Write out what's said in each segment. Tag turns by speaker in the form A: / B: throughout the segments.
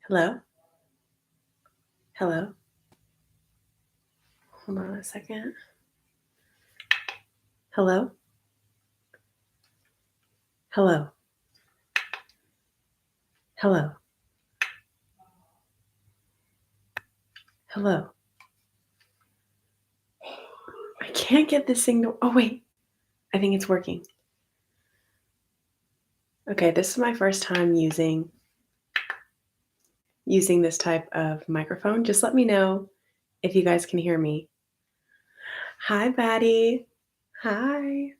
A: Hello? Hello? Hold on a second. Hello? Hello? Hello? Hello? I can't get this thing to. Oh, wait. I think it's working. Okay, this is my first time using this type of microphone. Just let me know if you guys can hear me. Hi, Batty. Hi.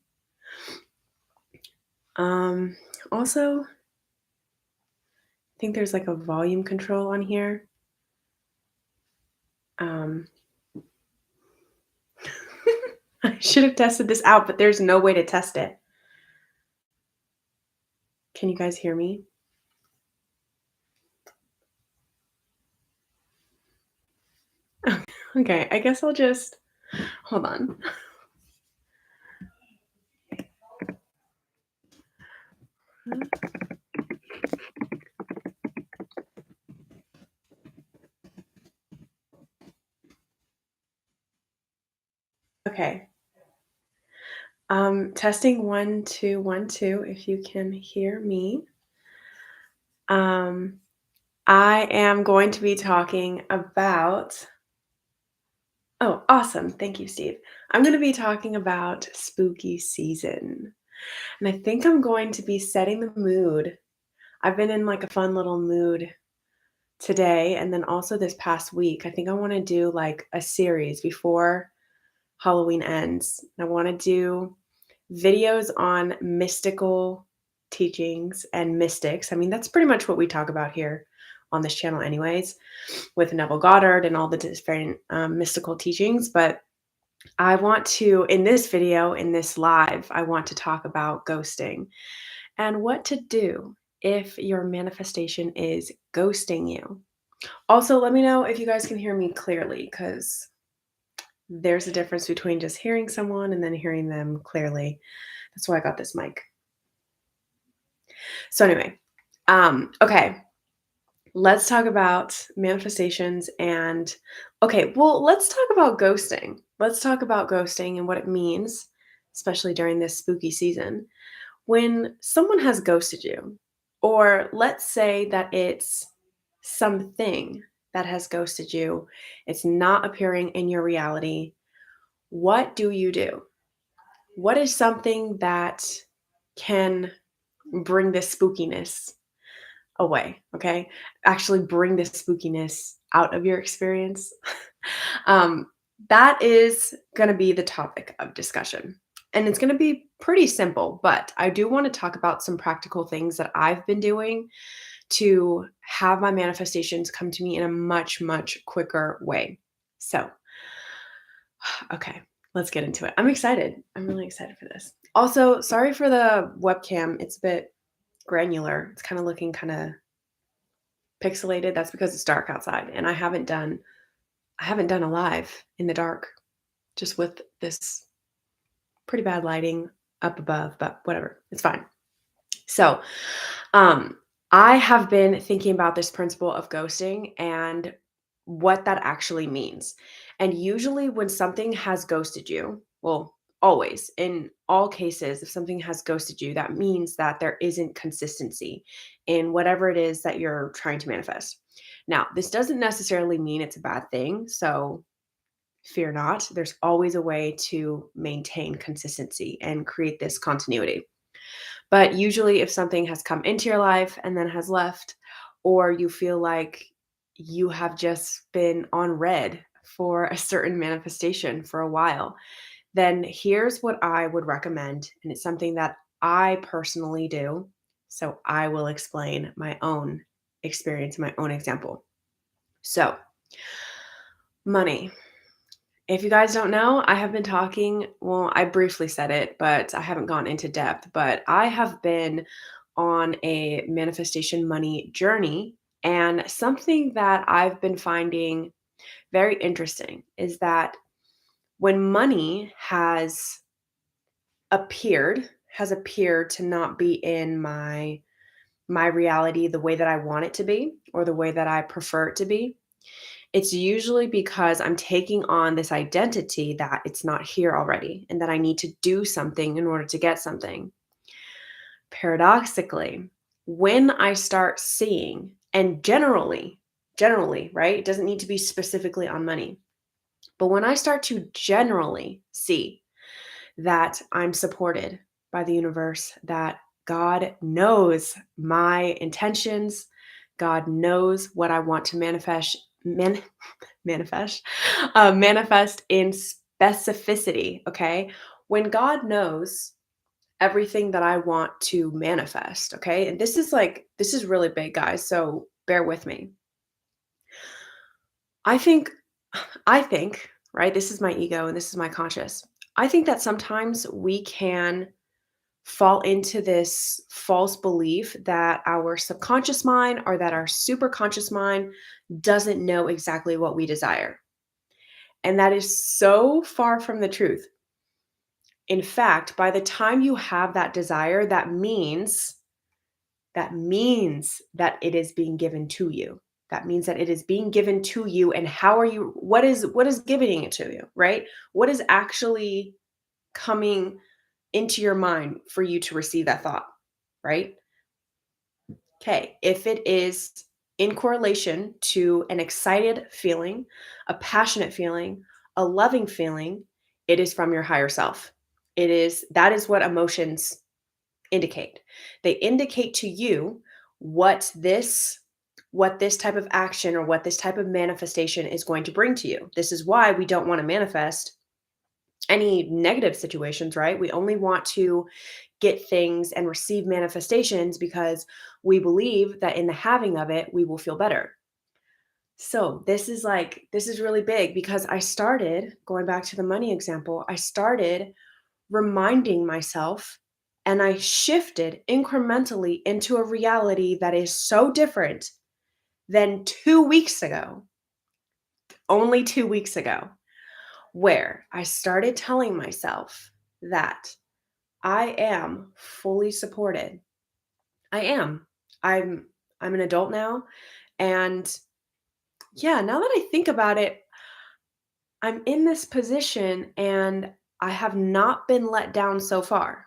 A: Um, Also, I think there's like a volume control on here. Um, I should have tested this out, but there's no way to test it. Can you guys hear me? Okay, I guess I'll just hold on. Okay. Testing 1, 2, 1, 2, if you can hear me. Um, I am going to be talking about. Oh, awesome. Thank you, Steve. I'm going to be talking about spooky season. And I think I'm going to be setting the mood. I've been in like a fun little mood today and then also this past week. I think I want to do like a series before Halloween ends. I want to do videos on mystical teachings and mystics. I mean, that's pretty much what we talk about here on this channel, anyways, with Neville Goddard and all the different mystical teachings. But I want to, in this video, in this live, I want to talk about ghosting and what to do if your manifestation is ghosting you. Also, let me know if you guys can hear me clearly because there's a difference between just hearing someone and then hearing them clearly. That's why I got this mic. So anyway, okay, let's talk about manifestations and okay, well, let's talk about ghosting. Let's talk about ghosting and what it means, especially during this spooky season. When someone has ghosted you, or let's say that it's something that has ghosted you, it's not appearing in your reality. What do you do? What is something that can bring this spookiness away? Okay. Actually, bring this spookiness out of your experience. um, that is going to be the topic of discussion. And it's going to be pretty simple, but I do want to talk about some practical things that I've been doing to have my manifestations come to me in a much, much quicker way. So, okay, let's get into it. I'm excited. I'm really excited for this. Also, sorry for the webcam. It's a bit granular. It's kind of looking kind of pixelated. That's because it's dark outside and I haven't done a live in the dark just with this pretty bad lighting up above, but whatever. It's fine. So, um I have been thinking about this principle of ghosting and what that actually means. And usually when something has ghosted you, well, always in all cases, if something has ghosted you, that means that there isn't consistency in whatever it is that you're trying to manifest. Now, this doesn't necessarily mean it's a bad thing. So fear not. There's always a way to maintain consistency and create this continuity. But usually, if something has come into your life and then has left, or you feel like you have just been on red for a certain manifestation for a while, then here's what I would recommend. And it's something that I personally do. So I will explain my own experience, my own example. So, money. If you guys don't know, I have been talking, well, I briefly said it, but I haven't gone into depth, but I have been on a manifestation money journey. And something that I've been finding very interesting is that when money has appeared to not be in my my reality the way that I want it to be or the way that I prefer it to be, it's usually because I'm taking on this identity that it's not here already and that I need to do something in order to get something. Paradoxically, when I start seeing, and generally, right? It doesn't need to be specifically on money, but when I start to generally see that I'm supported by the universe, that God knows my intentions, God knows what I want to manifest, manifest in specificity. Okay. When God knows everything that I want to manifest. Okay. And this is really big, guys. So bear with me. I think, I think, right? This is my ego and this is my conscious. I think that sometimes we can fall into this false belief that our subconscious mind or that our superconscious mind doesn't know exactly what we desire. And that is so far from the truth. In fact, by the time you have that desire, that means that it is being given to you. That means that it is being given to you, and how are you what is giving it to you, right? What is actually coming into your mind for you to receive that thought, right? Okay, if it is in correlation to an excited feeling, a passionate feeling, a loving feeling, it is from your higher self. That is what emotions indicate. They indicate to you what this what this type of action or what this type of manifestation is going to bring to you. This is why we don't want to manifest any negative situations, right? We only want to get things and receive manifestations because we believe that in the having of it, we will feel better. So, this is really big because I started going back to the money example, I started reminding myself and I shifted incrementally into a reality that is so different than 2 weeks ago, only 2 weeks ago, where I started telling myself that I am fully supported. I am. I'm I'm an adult now, and yeah, now that I think about it, I'm in this position and I have not been let down so far,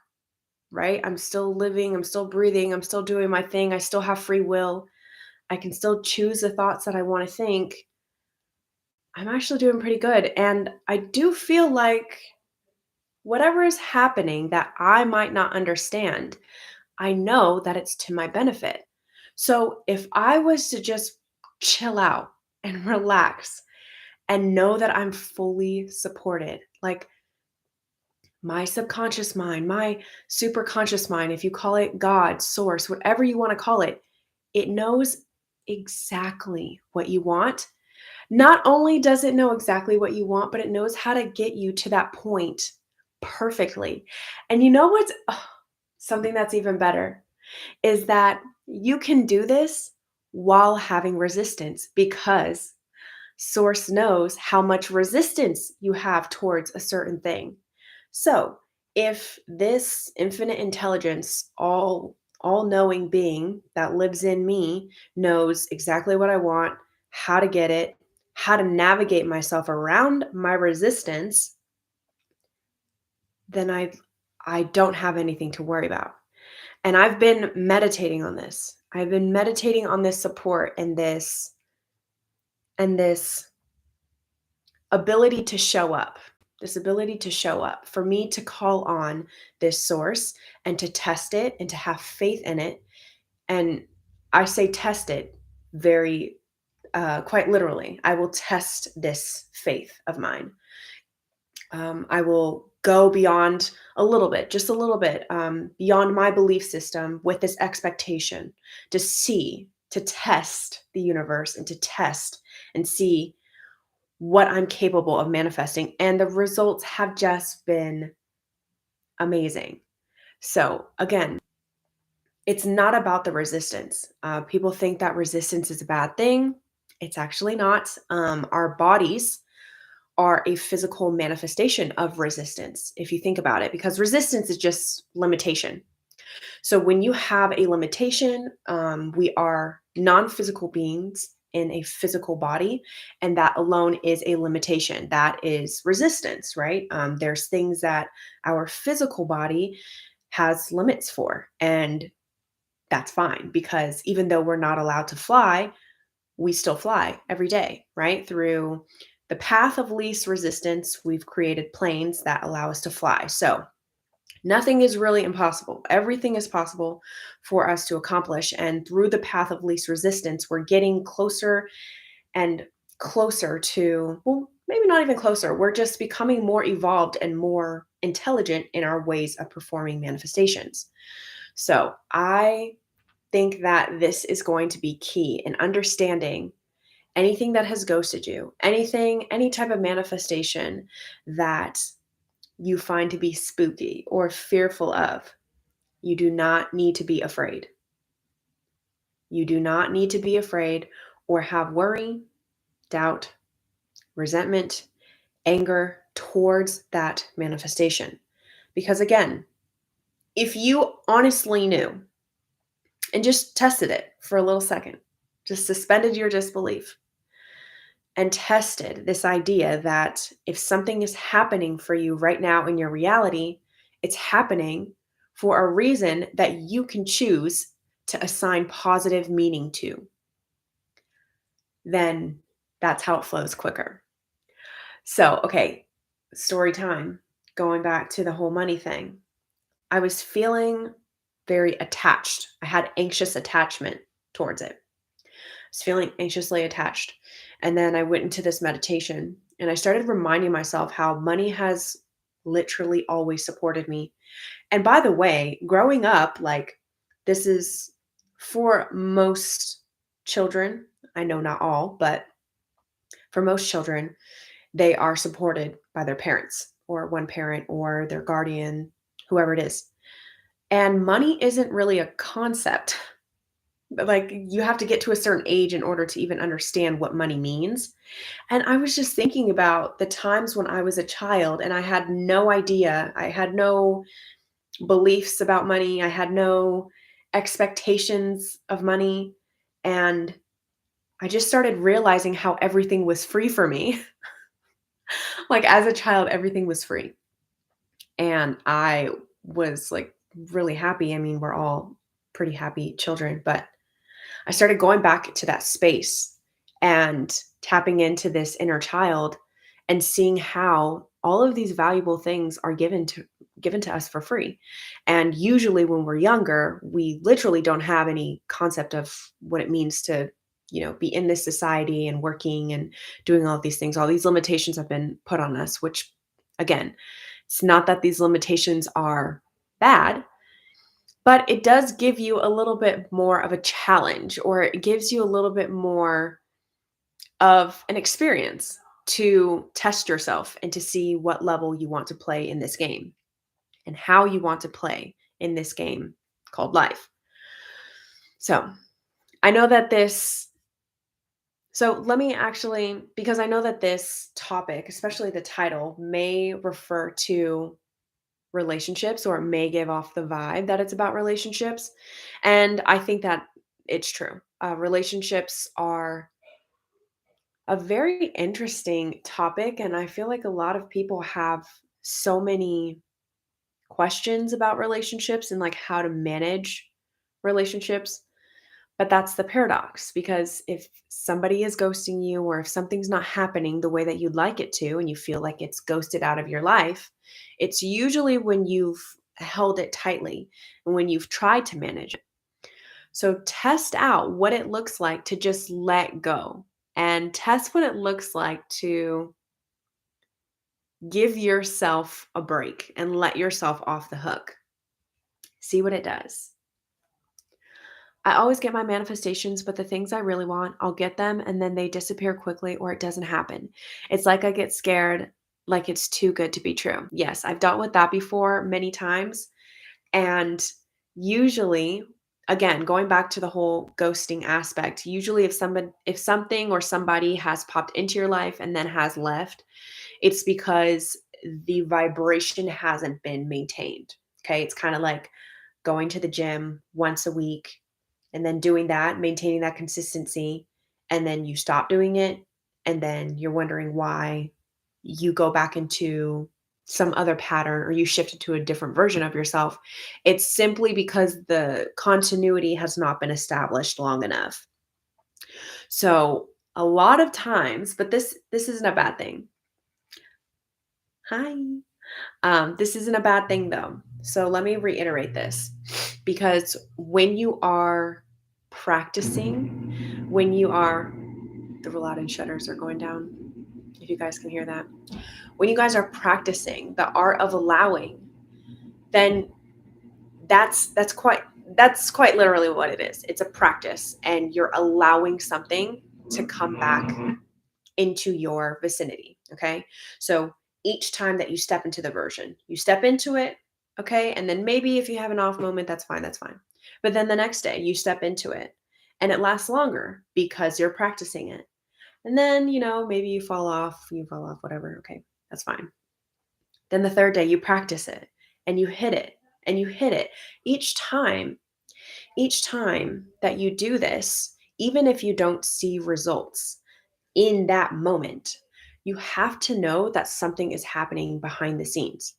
A: right? I'm still living, I'm still breathing, I'm still doing my thing, I still have free will. I can still choose the thoughts that I want to think. I'm actually doing pretty good, and I do feel like whatever is happening that I might not understand, I know that it's to my benefit. So if I was to just chill out and relax and know that I'm fully supported, like my subconscious mind, my super conscious mind, if you call it God, source, whatever you want to call it knows exactly what you want. Not only does it know exactly what you want, but it knows how to get you to that point perfectly. And you know what's something that's even better? Is that you can do this while having resistance because source knows how much resistance you have towards a certain thing. So, if this infinite intelligence, all knowing being that lives in me knows exactly what I want, how to get it, how to navigate myself around my resistance, then I don't have anything to worry about. And I've been meditating on this. I've been meditating on this support and this ability to show up. This ability to show up, for me to call on this source and to test it and to have faith in it. And I say test it very quite literally. I will test this faith of mine. I will go beyond a little bit, just a little bit, beyond my belief system with this expectation to see, to test the universe and to test and see what I'm capable of manifesting. And the results have just been amazing. So, again, it's not about the resistance. People think that resistance is a bad thing. It's actually not. Our bodies are a physical manifestation of resistance, if you think about it, because resistance is just limitation. So when you have a limitation, we are non-physical beings in a physical body, and that alone is a limitation. That is resistance, right? There's things that our physical body has limits for, and that's fine because even though we're not allowed to fly, we still fly every day, right? Through the path of least resistance, we've created planes that allow us to fly. So nothing is really impossible. Everything is possible for us to accomplish. And through the path of least resistance, we're getting closer and closer to, well, maybe not even closer. We're just becoming more evolved and more intelligent in our ways of performing manifestations. So I think that this is going to be key in understanding anything that has ghosted you, anything, any type of manifestation that you find to be spooky or fearful of. You do not need to be afraid. You do not need to be afraid or have worry, doubt, resentment, anger towards that manifestation. Because again, if you honestly knew and just tested it for a little second, just suspended your disbelief and tested this idea that if something is happening for you right now in your reality, it's happening for a reason that you can choose to assign positive meaning to, then that's how it flows quicker. So, okay, story time. Going back to the whole money thing, I was feeling very attached. I had anxious attachment towards it. I was feeling anxiously attached. And then I went into this meditation and I started reminding myself how money has literally always supported me. And by the way, growing up, like this is for most children, I know not all, but for most children, they are supported by their parents or one parent or their guardian, whoever it is. And money isn't really a concept. Like you have to get to a certain age in order to even understand what money means. And I was just thinking about the times when I was a child and I had no idea. I had no beliefs about money. I had no expectations of money. And I just started realizing how everything was free for me. Like as a child, everything was free. And I was like really happy. I mean, we're all pretty happy children, but I started going back to that space and tapping into this inner child and seeing how all of these valuable things are given to us for free. And usually when we're younger, we literally don't have any concept of what it means to, be in this society and working and doing all of these things. All these limitations have been put on us, which again, it's not that these limitations are bad, but it does give you a little bit more of a challenge, or it gives you a little bit more of an experience to test yourself and to see what level you want to play in this game and how you want to play in this game called life. So, I know that this, so let me actually, because I know that this topic, especially the title, may refer to relationships or it may give off the vibe that it's about relationships. And I think that it's true. Relationships are a very interesting topic. And I feel like a lot of people have so many questions about relationships and like how to manage relationships. But that's the paradox because if somebody is ghosting you or if something's not happening the way that you'd like it to and you feel like it's ghosted out of your life, it's usually when you've held it tightly and when you've tried to manage it. So test out what it looks like to just let go and test what it looks like to give yourself a break and let yourself off the hook. See what it does. I always get my manifestations, but the things I really want, I'll get them and then they disappear quickly or it doesn't happen. It's like I get scared, like it's too good to be true. Yes, I've dealt with that before many times. And usually, again, going back to the whole ghosting aspect, usually if something or somebody has popped into your life and then has left, it's because the vibration hasn't been maintained. Okay? It's kind of like going to the gym once a week and then doing that, maintaining that consistency, and then you stop doing it, and then you're wondering why you go back into some other pattern or you shift into a different version of yourself. It's simply because the continuity has not been established long enough. So, a lot of times, but this isn't a bad thing. Hi. This isn't a bad thing though. So let me reiterate this because when you are practicing, when you are, the Roulade and shutters are going down, if you guys can hear that. When you guys are practicing the art of allowing, then that's quite that's quite literally what it is. It's a practice and you're allowing something to come back into your vicinity. Okay. So each time that you step into the version, you step into it. Okay. And then maybe if you have an off moment, that's fine. That's fine. But then the next day you step into it and it lasts longer because you're practicing it. And then, maybe you fall off, whatever. Okay. That's fine. Then the third day you practice it and you hit it and you hit it each time. Each time that you do this, even if you don't see results, in that moment, you have to know that something is happening behind the scenes.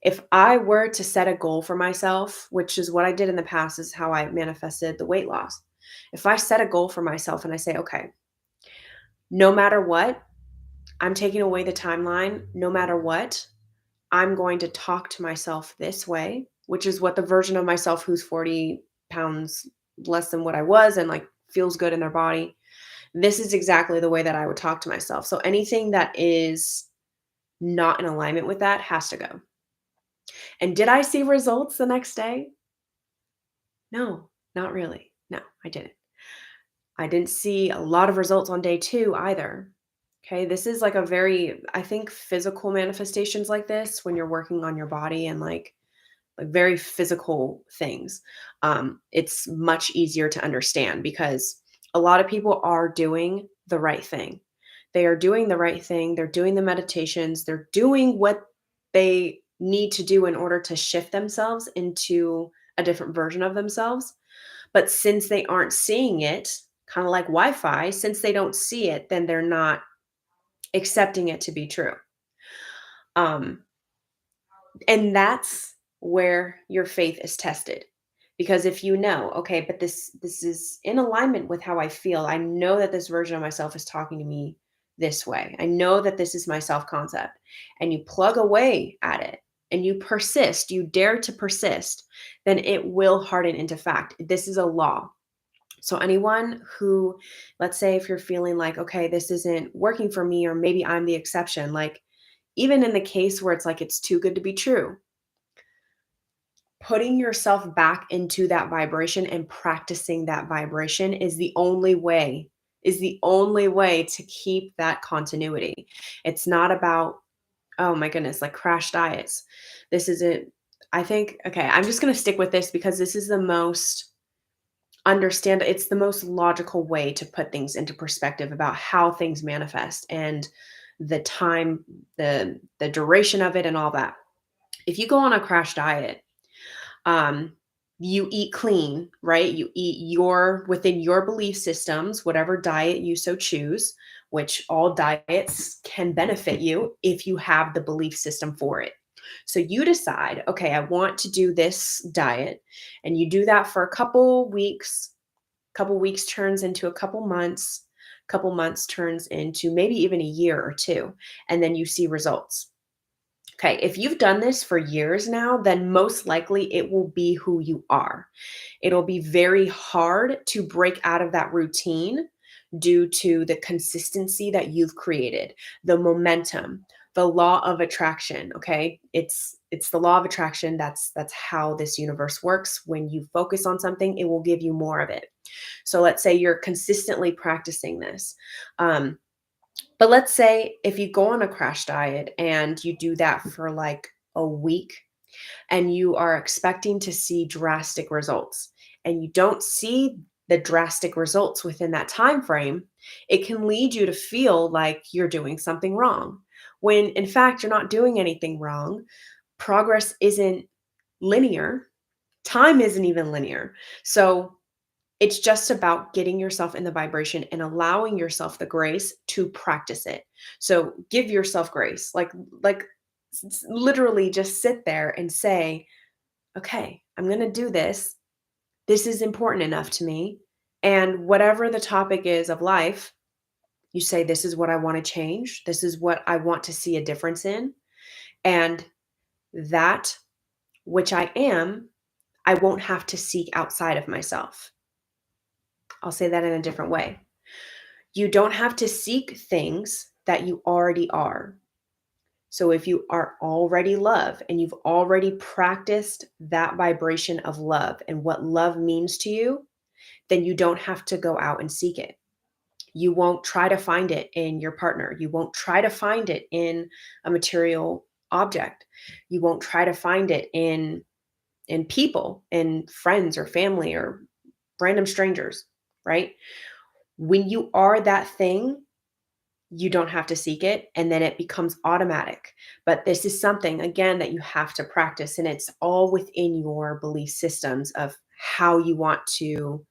A: If I were to set a goal for myself, which is what I did in the past, is how I manifested the weight loss. If I set a goal for myself and I say, okay, no matter what, I'm taking away the timeline, no matter what, I'm going to talk to myself this way, which is what the version of myself who's 40 pounds less than what I was and like feels good in their body, this is exactly the way that I would talk to myself. So anything that is not in alignment with that has to go. And did I see results the next day? No, not really. No, I didn't. I didn't see a lot of results on day 2 either. Okay, this is like a very, I think physical manifestations like this when you're working on your body and like very physical things, it's much easier to understand because a lot of people are doing the right thing. They are doing the right thing. They're doing the meditations. They're doing what they need to do in order to shift themselves into a different version of themselves. But since they aren't seeing it, kind of like Wi Fi, since they don't see it, then they're not accepting it to be true. Um, And that's where your faith is tested. Because if you know, okay, but this is in alignment with how I feel. I know that this version of myself is talking to me this way. I know that this is my self-concept. And you plug away at it and you persist, you dare to persist, then it will harden into fact. This is a law. So anyone who, let's say if you're feeling like, okay, this isn't working for me, or maybe I'm the exception, like even in the case where it's like it's too good to be true, putting yourself back into that vibration and practicing that vibration is the only way to keep that continuity. It's not about, oh my goodness, like crash diets. This isn't, I think, okay, I'm just going to stick with this because this is the most it's the most logical way to put things into perspective about how things manifest and the time, the duration of it and all that. If you go on a crash diet, um, you eat clean, right? You eat your within your belief systems, whatever diet you so choose, which all diets can benefit you if you have the belief system for it. So you decide, okay, I want to do this diet, and you do that for a couple weeks. Couple weeks turns into a couple months turns into maybe even a year or two, and then you see results. Okay, if you've done this for years now, then most likely it will be who you are. It'll be very hard to break out of that routine due to the consistency that you've created, the momentum, the law of attraction, okay? It's the law of attraction. That's how this universe works. When you focus on something, it will give you more of it. So let's say you're consistently practicing this. Um, but let's say if you go on a crash diet and you do that for like a week and you are expecting to see drastic results and you don't see the drastic results within that time frame, it can lead you to feel like you're doing something wrong. When in fact you're not doing anything wrong. Progress isn't linear. Time isn't even linear. So it's just about getting yourself in the vibration and allowing yourself the grace to practice it. So give yourself grace. Literally just sit there and say, "Okay, I'm going to do this. This is important enough to me." And whatever the topic is of life, you say, "This is what I want to change. This is what I want to see a difference in." And that which I am, I won't have to seek outside of myself. I'll say that in a different way. You don't have to seek things that you already are. So if you are already love and you've already practiced that vibration of love and what love means to you, then you don't have to go out and seek it. You won't try to find it in your partner. You won't try to find it in a material object. You won't try to find it in people, in friends or family or random strangers, right? When you are that thing, you don't have to seek it and then it becomes automatic. But this is something again that you have to practice, and it's all within your belief systems of how you want to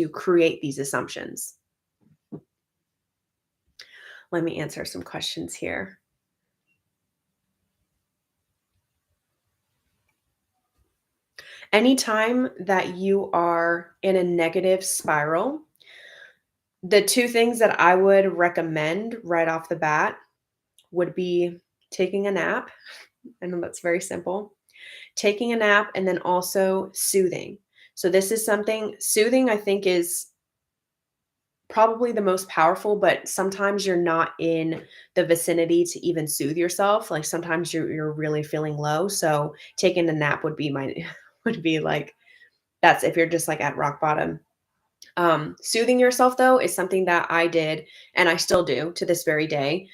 A: create these assumptions. Let me answer some questions here. Anytime that you are in a negative spiral, the two things that I would recommend right off the bat would be taking a nap. I know that's very simple. Taking a nap and then also soothing. So this is something soothing I think is probably the most powerful, but sometimes you're not in the vicinity to even soothe yourself. Like sometimes you're really feeling low. So taking a nap would be my would be like that's if you're just like at rock bottom. Soothing yourself though is something that I did and I still do to this very day.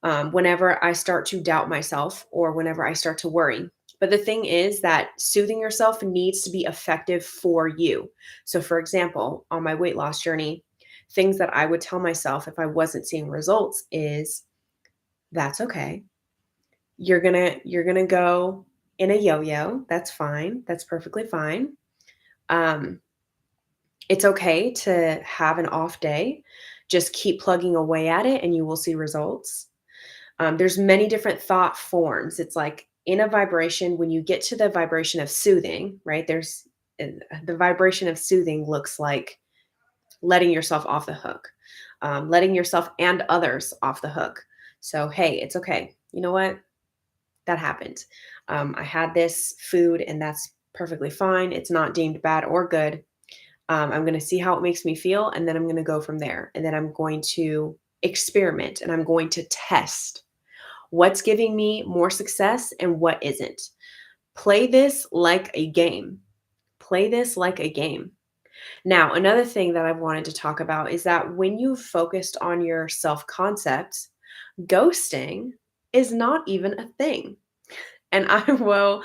A: Whenever I start to doubt myself or whenever I start to worry. But the thing is that soothing yourself needs to be effective for you. So, for example, on my weight loss journey, things that I would tell myself if I wasn't seeing results is that's okay. You're gonna go in a yo-yo. That's fine. That's perfectly fine. Um, it's okay to have an off day. Just keep plugging away at it and you will see results. There's many different thought forms. It's like in a vibration, when you get to the vibration of soothing, right? The vibration of soothing looks like letting yourself off the hook, letting yourself and others off the hook. So, hey, it's okay. You know what? That happened. I had this food and that's perfectly fine. It's not deemed bad or good. I'm going to see how it makes me feel and then I'm going to go from there. And then I'm going to experiment and I'm going to test what's giving me more success and what isn't. Play this like a game. Play this like a game. Now, another thing that I wanted to talk about is that when you've focused on your self concept, ghosting is not even a thing. And I will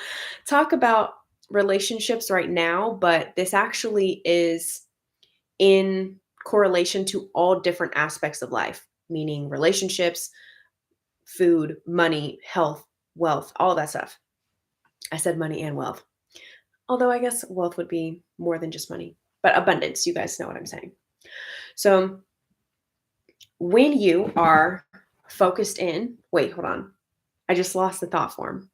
A: talk about relationships right now, but this actually is in correlation to all different aspects of life, meaning relationships, food, money, health, wealth, all that stuff. I said money and wealth. Although I guess wealth would be more than just money, but abundance, you guys know what I'm saying. So when you are focused in, wait, hold on. I just lost the thought form.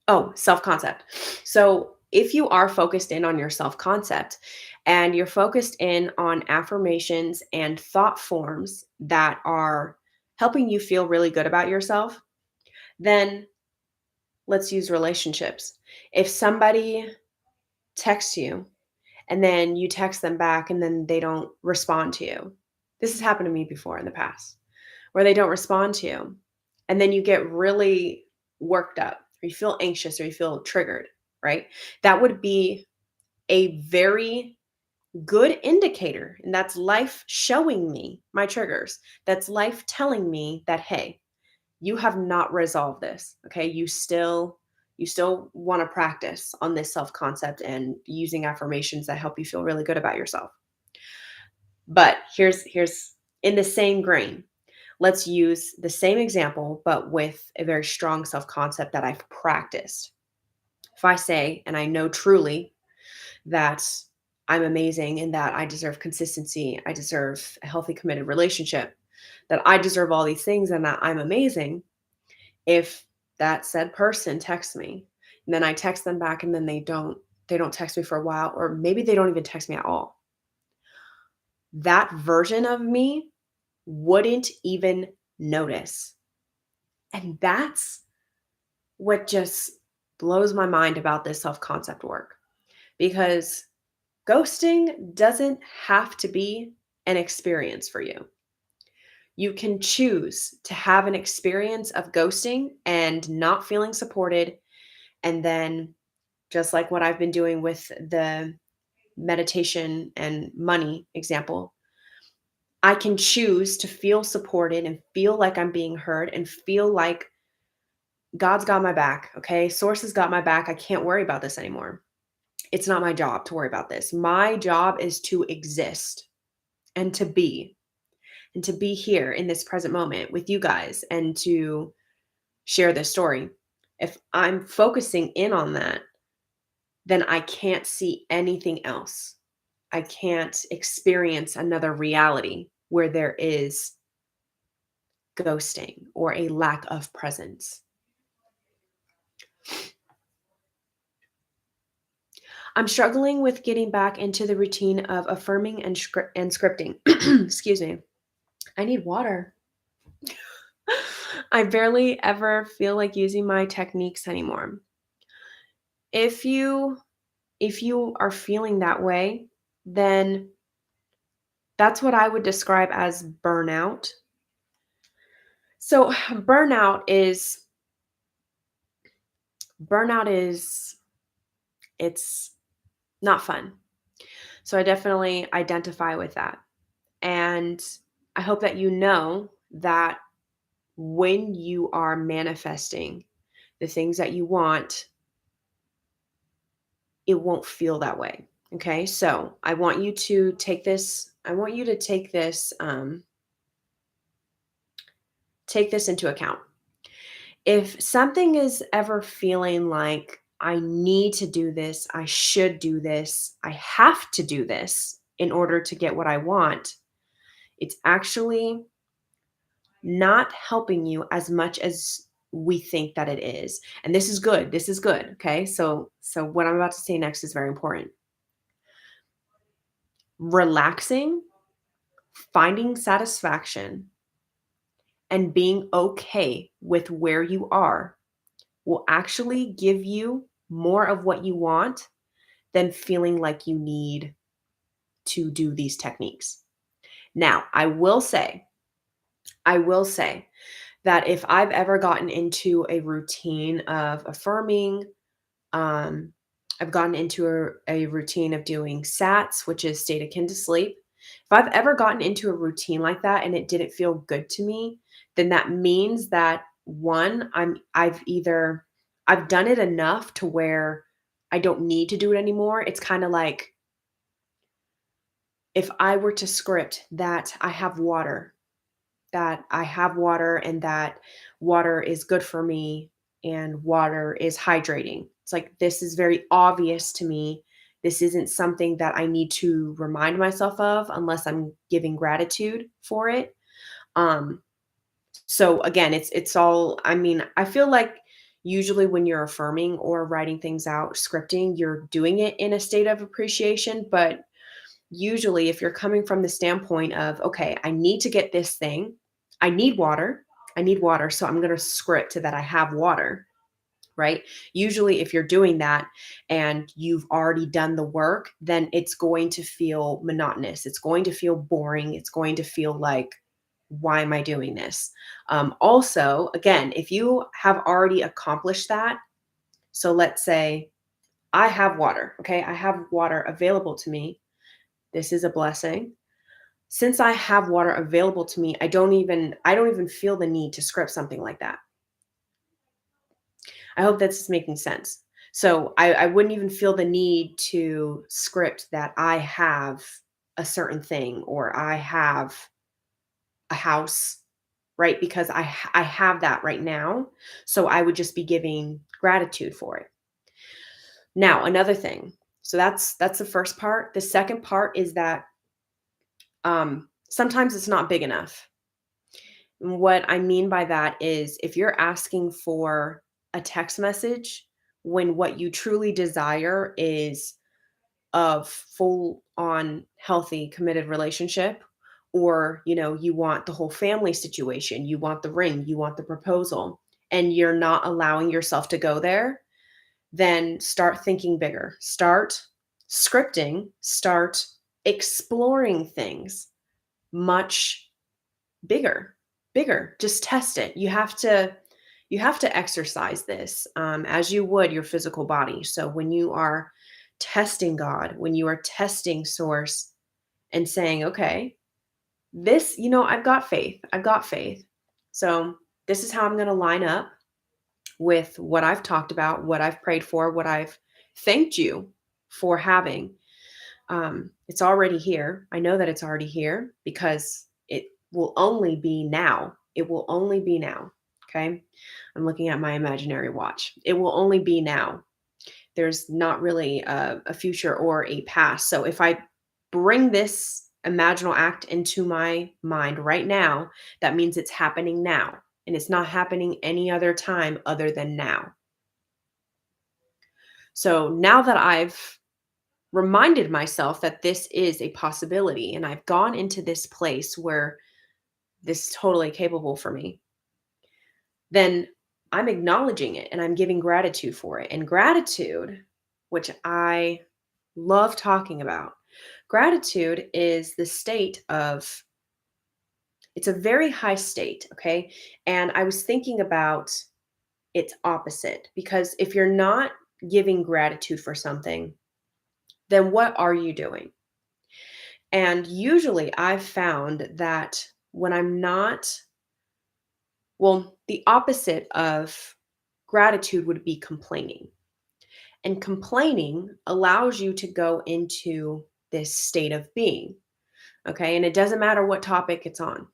A: Oh, self concept. So if you are focused in on your self concept and you're focused in on affirmations and thought forms that are helping you feel really good about yourself, then let's use relationships. If somebody texts you and then you text them back and then they don't respond to you. This has happened to me before in the past where they don't respond to you. And then you get really worked up or you feel anxious or you feel triggered, right? That would be a very good indicator. And that's life showing me my triggers. That's life telling me that, hey, you have not resolved this. Okay. You still want to practice on this self-concept and using affirmations that help you feel really good about yourself. But here's in the same grain. Let's use the same example, but with a very strong self-concept that I've practiced. If I say, and I know truly that I'm amazing and that I deserve consistency, I deserve a healthy, committed relationship, that I deserve all these things and that I'm amazing, if that said person texts me and then I text them back and then they don't text me for a while, or maybe they don't even text me at all, that version of me wouldn't even notice. And that's what just blows my mind about this self-concept work, because ghosting doesn't have to be an experience for you. You can choose to have an experience of ghosting and not feeling supported, and then, just like what I've been doing with the meditation and money example, I can choose to feel supported and feel like I'm being heard and feel like God's got my back, okay? Source has got my back. I can't worry about this anymore. It's not my job to worry about this. My job is to exist and to be here in this present moment with you guys and to share this story. If I'm focusing in on that, then I can't see anything else. I can't experience another reality where there is ghosting or a lack of presence. I'm struggling with getting back into the routine of affirming and scripting. Excuse me. I need water. I barely ever feel like using my techniques anymore. If you if you are feeling that way, then that's what I would describe as burnout. So burnout is it's not fun. So I definitely identify with that. And I hope that you know that when you are manifesting the things that you want, it won't feel that way. Okay. So I want you to take this into account. If something is ever feeling like I need to do this, I should do this, I have to do this in order to get what I want, it's actually not helping you as much as we think that it is. And this is good. This is good. Okay. So what I'm about to say next is very important. Relaxing, finding satisfaction, and being okay with where you are will actually give you more of what you want than feeling like you need to do these techniques. Now, I will say that if I've ever gotten into a routine of affirming, um, I've gotten into a routine of doing SATs, which is state akin to sleep. If I've ever gotten into a routine like that and it didn't feel good to me, then that means that one, I've done it enough to where I don't need to do it anymore. It's kind of like if I were to script that I have water and that water is good for me and water is hydrating. It's like, this is very obvious to me. This isn't something that I need to remind myself of unless I'm giving gratitude for it. Um, so again, it's all, I mean, I feel like usually when you're affirming or writing things out, scripting, you're doing it in a state of appreciation, but usually if you're coming from the standpoint of, okay, I need to get this thing, I need water, so I'm going to script to that I have water, right? Usually if you're doing that and you've already done the work, then it's going to feel monotonous, it's going to feel boring, it's going to feel like, why am I doing this? Also, again, if you have already accomplished that, so let's say I have water, okay, I have water available to me, this is a blessing. Since I have water available to me, I don't even feel the need to script something like that. I hope that's making sense. So I wouldn't even feel the need to script that I have a certain thing or I have a house, right? Because I have that right now. So I would just be giving gratitude for it. Now, another thing. So that's the first part. The second part is that sometimes it's not big enough. And what I mean by that is if you're asking for a text message when what you truly desire is a full on healthy committed relationship, or you want the whole family situation, you want the ring, you want the proposal, and you're not allowing yourself to go there, then start thinking bigger. Start scripting, start exploring things much bigger. Bigger. Just test it. You have to exercise this as you would your physical body. So when you are testing God, when you are testing source and saying, okay, this, I've got faith. I've got faith. So this is how I'm going to line up with what I've talked about, what I've prayed for, what I've thanked you for having. It's already here. I know that it's already here because it will only be now. It will only be now. Okay. I'm looking at my imaginary watch. It will only be now. There's not really a future or a past. So if I bring this imaginal act into my mind right now, that means it's happening now. And it's not happening any other time other than now. So now that I've reminded myself that this is a possibility and I've gone into this place where this is totally capable for me, then I'm acknowledging it and I'm giving gratitude for it. And gratitude, which I love talking about, gratitude is the state of, it's a very high state, okay? And I was thinking about its opposite because if you're not giving gratitude for something, then what are you doing? And usually I've found that when I'm not, well, the opposite of gratitude would be complaining. And complaining allows you to go into this state of being. Okay. And it doesn't matter what topic it's on.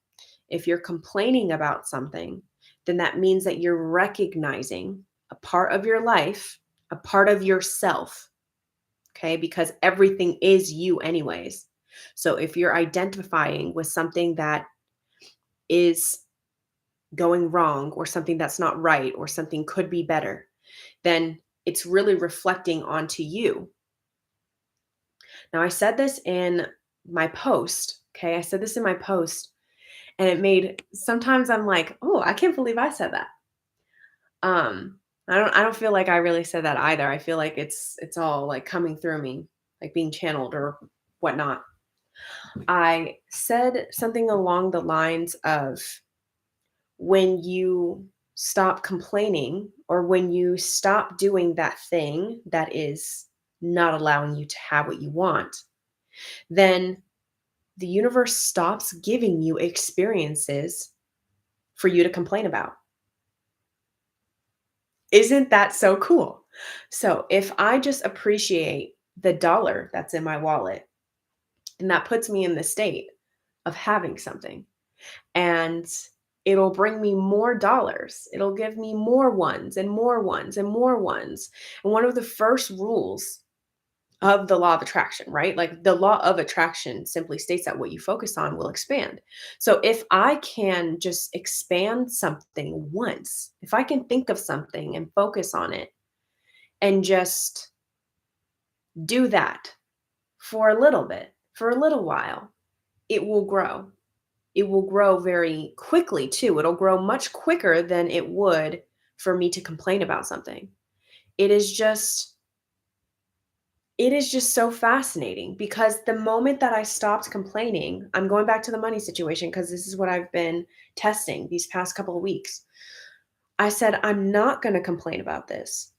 A: If you're complaining about something, then that means that you're recognizing a part of your life, a part of yourself. Okay. Because everything is you, anyways. So if you're identifying with something that is going wrong or something that's not right or something could be better, then it's really reflecting onto you. Now, I said this in my post. Okay. I said this in my post and it made, sometimes I'm like, oh, I can't believe I said that. I don't feel like I really said that either. I feel like it's all like coming through me, like being channeled or whatnot. I said something along the lines of, when you stop complaining or when you stop doing that thing that is not allowing you to have what you want, then the universe stops giving you experiences for you to complain about. Isn't that so cool? So if I just appreciate the dollar that's in my wallet, then that puts me in the state of having something. And it'll bring me more dollars. It'll give me more ones and more ones and more ones. And one of the first rules of the law of attraction, right? Like the law of attraction simply states that what you focus on will expand. So if I can just expand something once, if I can think of something and focus on it and just do that for a little bit, for a little while, it will grow. It will grow very quickly too. It'll grow much quicker than it would for me to complain about something. It is just it is just so fascinating because the moment that I stopped complaining, I'm going back to the money situation because this is what I've been testing these past couple of weeks. I said, I'm not going to complain about this.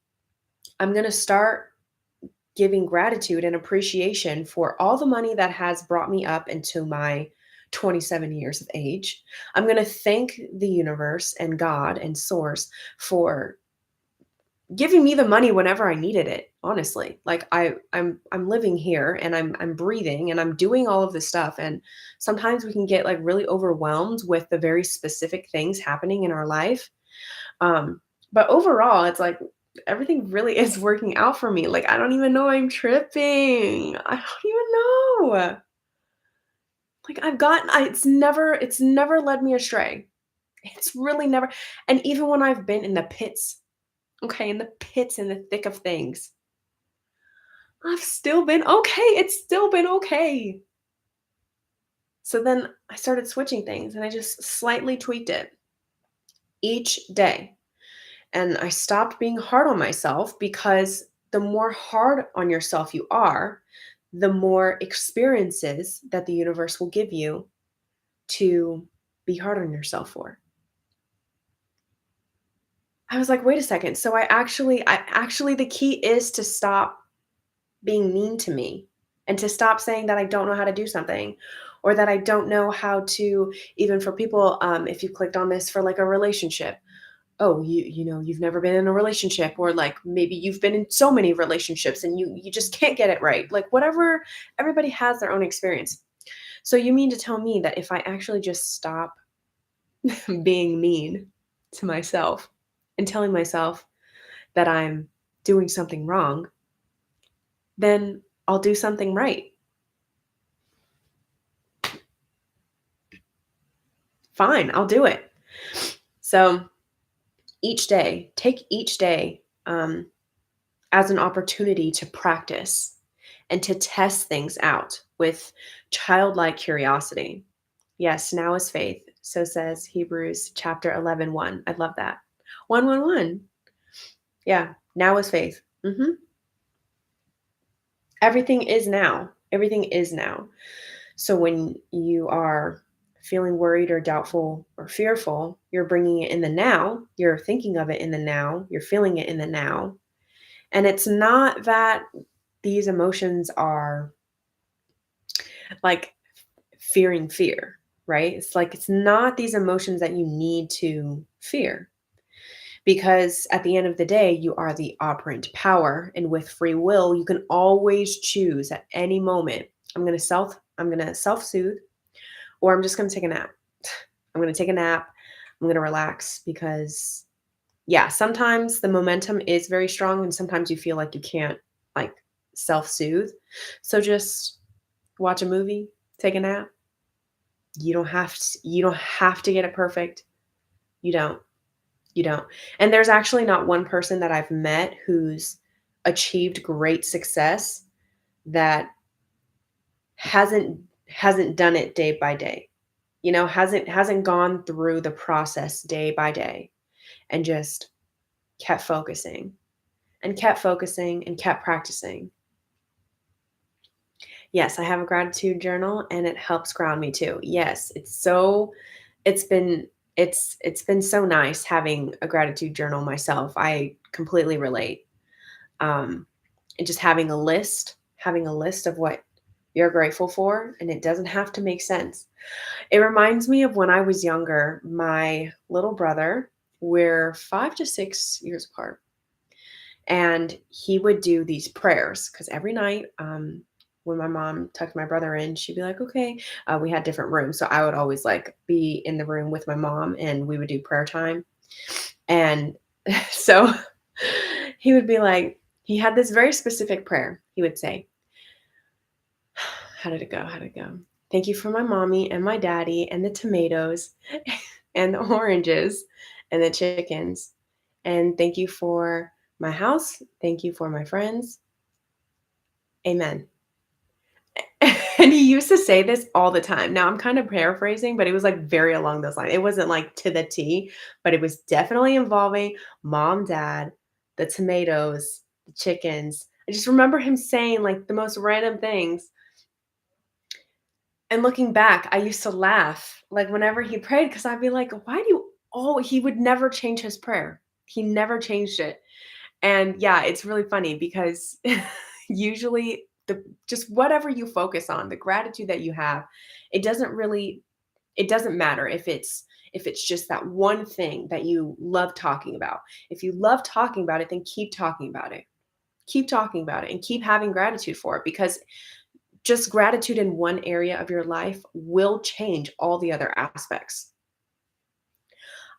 A: I'm going to start giving gratitude and appreciation for all the money that has brought me up into my 27 years of age. I'm going to thank the universe and God and source for giving me the money whenever I needed it, honestly. Like I'm living here and I'm breathing and I'm doing all of this stuff, and sometimes we can get like really overwhelmed with the very specific things happening in our life. Um but overall it's like everything really is working out for me. Like, I don't even know I'm tripping. I don't even know. Like, it's never led me astray. It's really never. And even when I've been in the pits, okay, in the pits, in the thick of things, I've still been okay. It's still been okay. So then I started switching things and I just slightly tweaked it each day. And I stopped being hard on myself because the more hard on yourself you are, the more experiences that the universe will give you to be hard on yourself for. I was like, wait a second. So I actually, the key is to stop being mean to me and to stop saying that I don't know how to do something or that I don't know how to, even for people, if you clicked on this for like a relationship. Oh, you've never been in a relationship, or like maybe you've been in so many relationships and you just can't get it right. Like whatever, everybody has their own experience. So you mean to tell me that if I actually just stop being mean to myself and telling myself that I'm doing something wrong, then I'll do something right. Fine, I'll do it. So take each day as an opportunity to practice and to test things out with childlike curiosity. Yes, now is faith. So says Hebrews chapter 11, 1. I love that. 111. Yeah, now is faith. Everything is now. Everything is now. So when you are feeling worried or doubtful or fearful, you're bringing it in the now. You're thinking of it in the now. You're feeling it in the now. And it's not that these emotions are like fearing fear, right? It's like it's not these emotions that you need to fear because at the end of the day, you are the operant power. And with free will, you can always choose at any moment. I'm gonna self soothe, or I'm just gonna take a nap. I'm gonna take a nap. I'm gonna relax because yeah, sometimes the momentum is very strong and sometimes you feel like you can't like self soothe. So just watch a movie, take a nap. You don't have to get it perfect. You don't. You don't. And there's actually not one person that I've met who's achieved great success that hasn't done it day by day. Hasn't gone through the process day by day and just kept focusing and kept focusing and kept practicing. Yes, I have a gratitude journal and it helps ground me too. Yes, it's been it's been so nice having a gratitude journal myself. I completely relate. Um and just having a list of what you're grateful for, and it doesn't have to make sense. It reminds me of when I was younger, my little brother, we're 5 to 6 years apart, and he would do these prayers because every night, when my mom tucked my brother in, she'd be like, okay. We had different rooms. So I would always like be in the room with my mom and we would do prayer time. And so he would be like, he had this very specific prayer. He would say, how did it go? How did it go? Thank you for my mommy and my daddy and the tomatoes and the oranges and the chickens. And thank you for my house. Thank you for my friends. Amen. And he used to say this all the time. Now I'm kind of paraphrasing, but it was like very along those lines. It wasn't like to the T, but it was definitely involving mom, dad, the tomatoes, the chickens. I just remember him saying like the most random things. And looking back, I used to laugh like whenever he prayed because I'd be like, why do you? Oh, he would never change his prayer. He never changed it. And yeah, it's really funny because usually the just whatever you focus on, the gratitude that you have, it doesn't matter if it's just that one thing that you love talking about. If you love talking about it, then keep talking about it. Keep talking about it and keep having gratitude for it because just gratitude in one area of your life will change all the other aspects.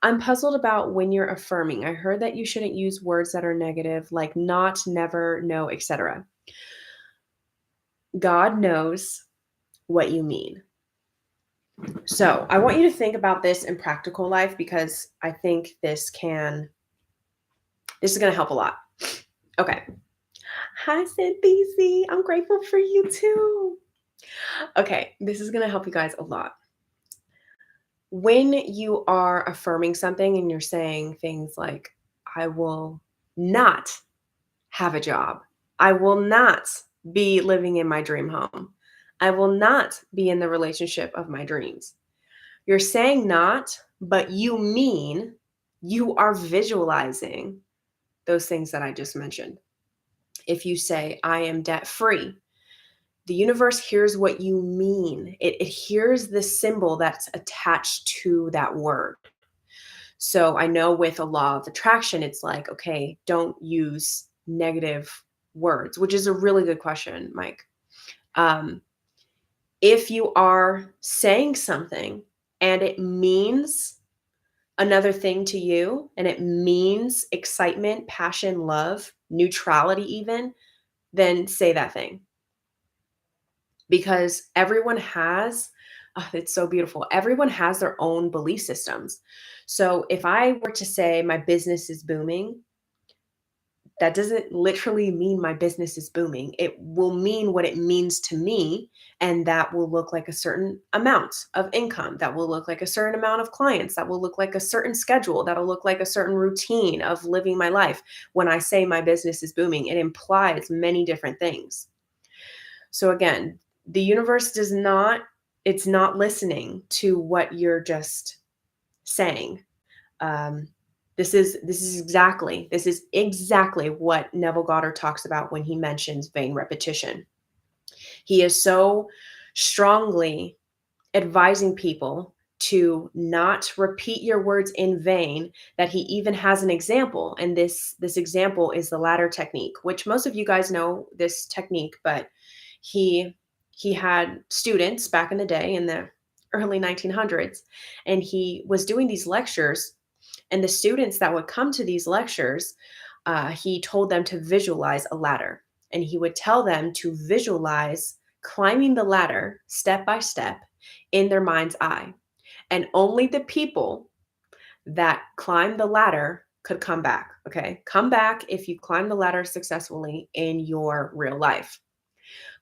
A: I'm puzzled about when you're affirming. I heard that you shouldn't use words that are negative, like not, never, no, etc. God knows what you mean. So I want you to think about this in practical life because I think this is going to help a lot. Okay. Hi, Sid BC. I'm grateful for you too. Okay, this is going to help you guys a lot. When you are affirming something and you're saying things like, I will not have a job, I will not be living in my dream home, I will not be in the relationship of my dreams. You're saying not, but you are visualizing those things that I just mentioned. If you say, I am debt free, the universe hears what you mean. It hears the symbol that's attached to that word. So I know with a law of attraction, it's like, okay, don't use negative words, which is a really good question, Mike. Um, if you are saying something and it means another thing to you and it means excitement, passion, love, neutrality, even, then say that thing. Because everyone has, oh, it's so beautiful. Everyone has their own belief systems. So if I were to say my business is booming, that doesn't literally mean my business is booming. It will mean what it means to me. And that will look like a certain amount of income. That will look like a certain amount of clients. That will look like a certain schedule. That'll look like a certain routine of living my life. When I say my business is booming, it implies many different things. So again, the universe it's not listening to what you're just saying. Um, this is exactly what Neville Goddard talks about when he mentions vain repetition. He is so strongly advising people to not repeat your words in vain that he even has an example, and this example is the ladder technique, which most of you guys know this technique, but he he had students back in the day in the early 1900s, and he was doing these lectures, and the students that would come to these lectures, he told them to visualize a ladder, and he would tell them to visualize climbing the ladder step by step in their mind's eye. And only the people that climbed the ladder could come back. Okay. Come back if you climb the ladder successfully in your real life.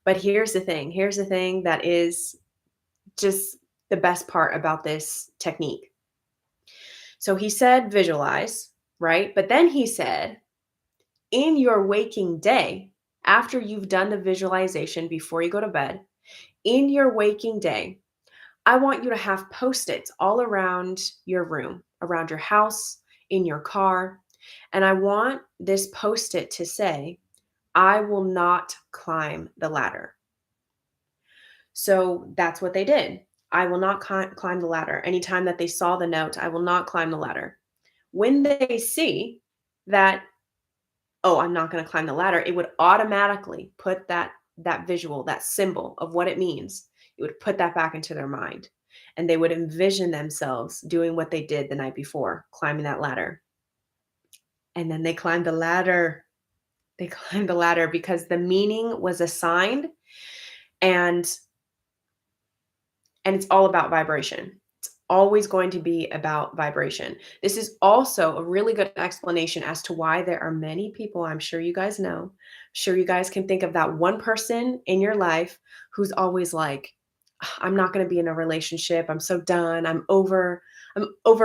A: But here's the thing. Here's the thing that is just the best part about this technique. So he said visualize, right? But then he said, in your waking day, after you've done the visualization before you go to bed, in your waking day, I want you to have Post-its all around your room, around your house, in your car. And I want this Post-it to say, I will not climb the ladder. So that's what they did. I will not climb the ladder. Anytime that they saw the note, I will not climb the ladder. When they see that, oh, I'm not going to climb the ladder, it would automatically put that visual, that symbol of what it means. It would put that back into their mind. And they would envision themselves doing what they did the night before, climbing that ladder. And then they climbed the ladder. They climbed the ladder because the meaning was assigned, and it's all about vibration. It's always going to be about vibration. This is also a really good explanation as to why there are many people, I'm sure you guys know, I'm sure you guys can think of that one person in your life who's always like, I'm not going to be in a relationship. I'm so done. I'm over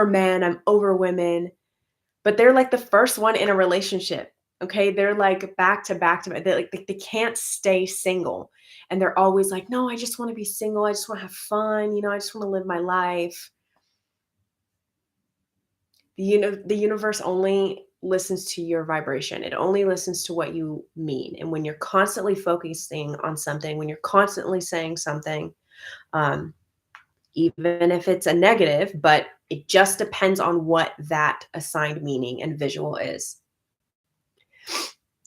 A: men. I'm over women. But they're like the first one in a relationship. Okay. They're like back to back to back. They can't stay single. And they're always like, no, I just want to be single. I just want to have fun. I just want to live my life. The universe only listens to your vibration. It only listens to what you mean. And when you're constantly focusing on something, when you're constantly saying something, um, even if it's a negative, but it just depends on what that assigned meaning and visual is.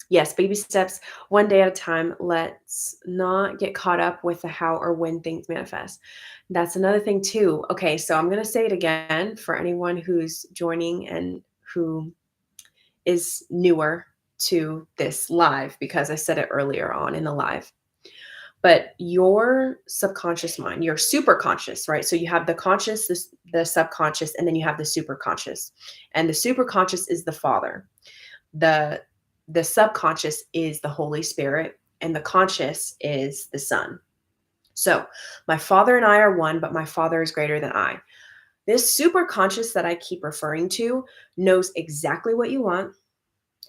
A: Yes, baby steps, one day at a time. Let's not get caught up with the how or when things manifest. That's another thing too. Okay, so I'm going to say it again for anyone who's joining and who is newer to this live because I said it earlier on in the live. But your subconscious mind, your super conscious, right? So you have the conscious, the subconscious, and then you have the super conscious. And the super conscious is the father. The the subconscious is the Holy Spirit, and the conscious is the Son. So my father and I are one, but my father is greater than I. This super conscious that I keep referring to knows exactly what you want,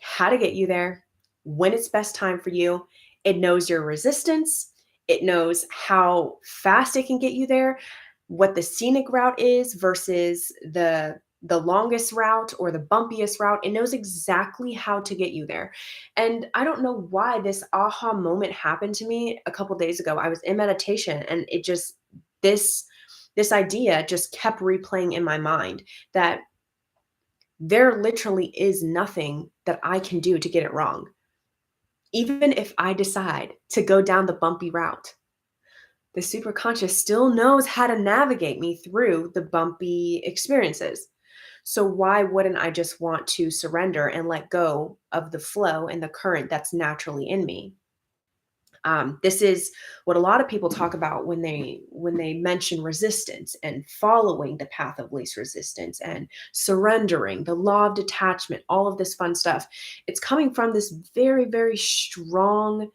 A: how to get you there, when it's best time for you. It knows your resistance. It knows how fast it can get you there, what the scenic route is versus the longest route or the bumpiest route. It knows exactly how to get you there. And I don't know why this aha moment happened to me a couple days ago. I was in meditation and it just this this idea just kept replaying in my mind that there literally is nothing that I can do to get it wrong. Even if I decide to go down the bumpy route, the superconscious still knows how to navigate me through the bumpy experiences. So why wouldn't I just want to surrender and let go of the flow and the current that's naturally in me? This is what a lot of people talk about when they mention resistance and following the path of least resistance and surrendering, the law of detachment, all of this fun stuff. It's coming from this very, very strong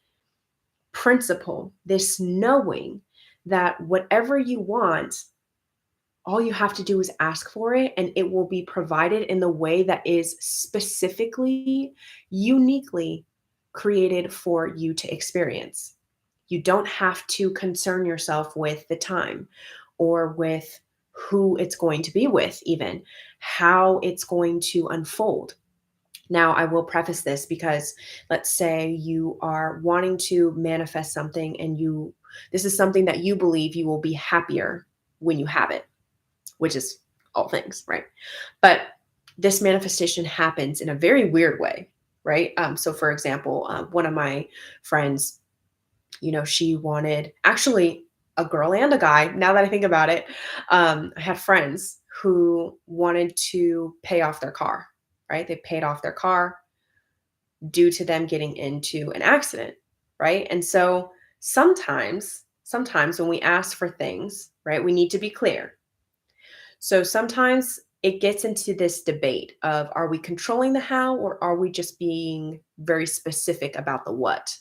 A: principle, this knowing that whatever you want, all you have to do is ask for it and it will be provided in the way that is specifically, uniquely created for you to experience. You don't have to concern yourself with the time or with who it's going to be with, even how it's going to unfold. Now, I will preface this because let's say you are wanting to manifest something and this is something that you believe you will be happier when you have it, which is all things, right? But this manifestation happens in a very weird way, right? So, for example, one of my friends, she wanted actually a girl and a guy. Now that I think about it, I had friends who wanted to pay off their car, right? They paid off their car due to them getting into an accident, right? And so sometimes when we ask for things, right, we need to be clear. So sometimes it gets into this debate of are we controlling the how or are we just being very specific about the what?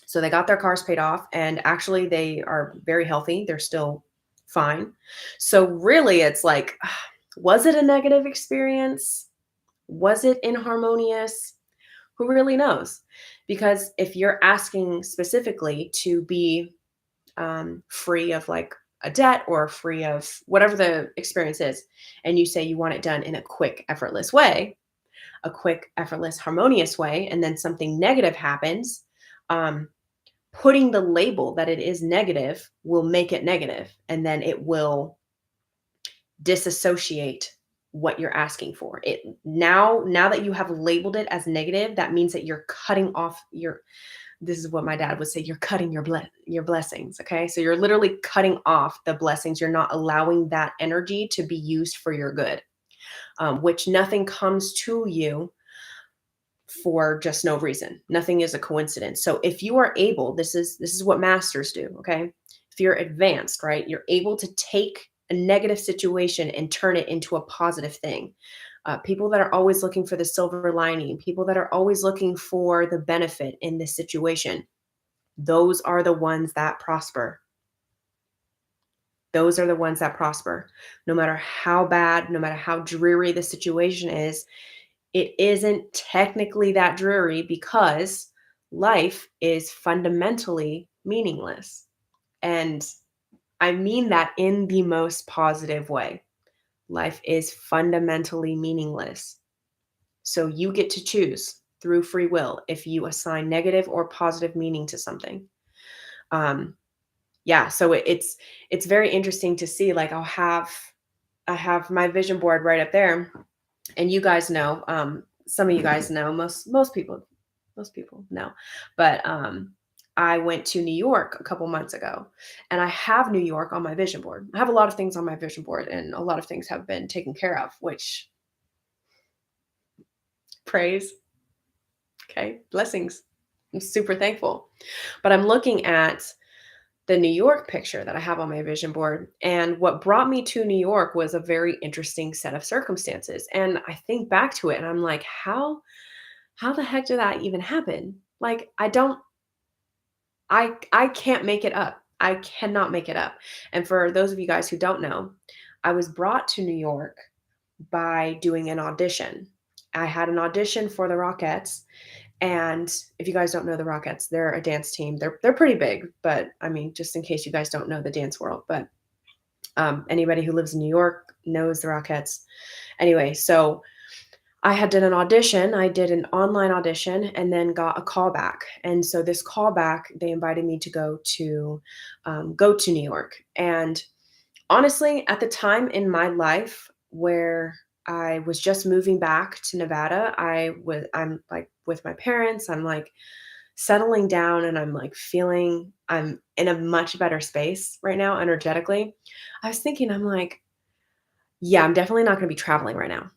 A: So they got their cars paid off and actually they are very healthy. They're still fine. So really it's like, was it a negative experience? Was it inharmonious? Who really knows? Because if you're asking specifically to be free of like a debt or free of whatever the experience is, and you say you want it done in a quick, effortless way, a quick, effortless, harmonious way, and then something negative happens, um, putting the label that it is negative will make it negative, and then it will disassociate what you're asking for. It now that you have labeled it as negative, that means that you're cutting off your this is what my dad would say, you're cutting your blessings, okay? So you're literally cutting off the blessings. You're not allowing that energy to be used for your good. Which nothing comes to you for just no reason. Nothing is a coincidence. So if you are able, this is what masters do, okay? If you're advanced, right? You're able to take a negative situation and turn it into a positive thing. People that are always looking for the silver lining, people that are always looking for the benefit in this situation, those are the ones that prosper. Those are the ones that prosper. No matter how bad, no matter how dreary the situation is, it isn't technically that dreary because life is fundamentally meaningless. And I mean that in the most positive way. Life is fundamentally meaningless. So you get to choose through free will if you assign negative or positive meaning to something. Um, yeah, so it's very interesting to see. Like I have my vision board right up there, and you guys know, some of you guys know, most people Most people, no. But I went to New York a couple months ago, and I have New York on my vision board. I have a lot of things on my vision board, and a lot of things have been taken care of, which praise, okay, blessings. I'm super thankful. But I'm looking at the New York picture that I have on my vision board. And what brought me to New York was a very interesting set of circumstances. And I think back to it and I'm like, how the heck did that even happen? Like I can't make it up. I cannot make it up. And for those of you guys who don't know, I was brought to New York by doing an audition. I had an audition for the Rockettes. And if you guys don't know the Rockettes, they're a dance team. They're pretty big, but I mean, just in case you guys don't know the dance world, but anybody who lives in New York knows the Rockettes. Anyway, so I had done an audition. I did an online audition and then got a call back. And so this callback, they invited me to go to New York. And honestly, at the time in my life where I was just moving back to Nevada, I'm like with my parents, I'm like settling down and I'm like feeling I'm in a much better space right now energetically. I was thinking, I'm like, yeah, I'm definitely not going to be traveling right now.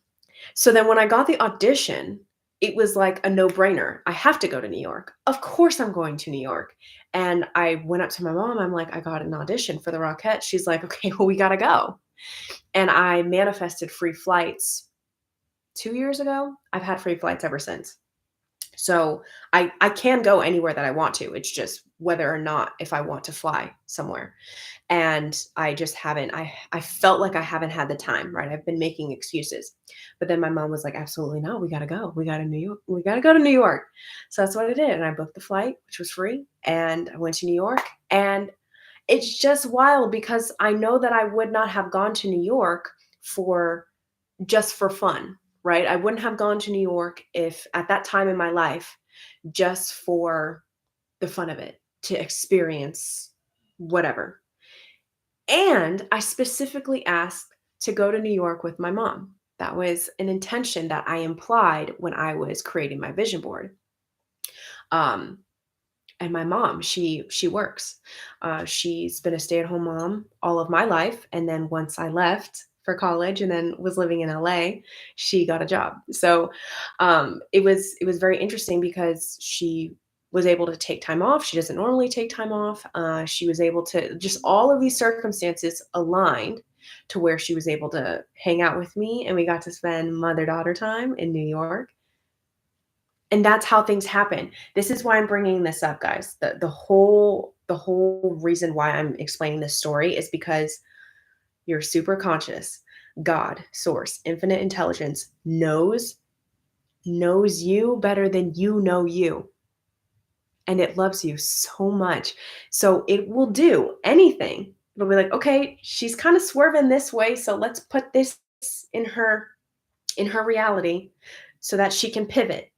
A: So then when I got the audition, it was like a no-brainer. I have to go to New York. Of course I'm going to New York. And I went up to my mom. I'm like, I got an audition for the Rockettes. She's like, okay, well, we got to go. And I manifested free flights 2 years ago. I've had free flights ever since. So I can go anywhere that I want to. It's just whether or not if I want to fly somewhere. And I just haven't I felt like I haven't had the time, right? I've been making excuses. But then my mom was like, "Absolutely not. We got to go. We got to New York. We got to go to New York." So that's what I did and I booked the flight, which was free, and I went to New York and it's just wild because I know that I would not have gone to New York for just for fun, right? I wouldn't have gone to New York if at that time in my life just for the fun of it, to experience whatever. And I specifically asked to go to New York with my mom. That was an intention that I implied when I was creating my vision board. Um, and my mom, she works. She's been a stay-at-home mom all of my life, and then once I left for college and then was living in LA, she got a job. So it was very interesting because she was able to take time off. She doesn't normally take time off. She was able to just all of these circumstances aligned to where she was able to hang out with me, and we got to spend mother-daughter time in New York. And that's how things happen. This is why I'm bringing this up, guys. The whole reason why I'm explaining this story is because your super conscious, God, source, infinite intelligence knows you better than you know you. And it loves you so much. So it will do anything. It'll be like, okay, she's kind of swerving this way, so let's put this in her reality so that she can pivot.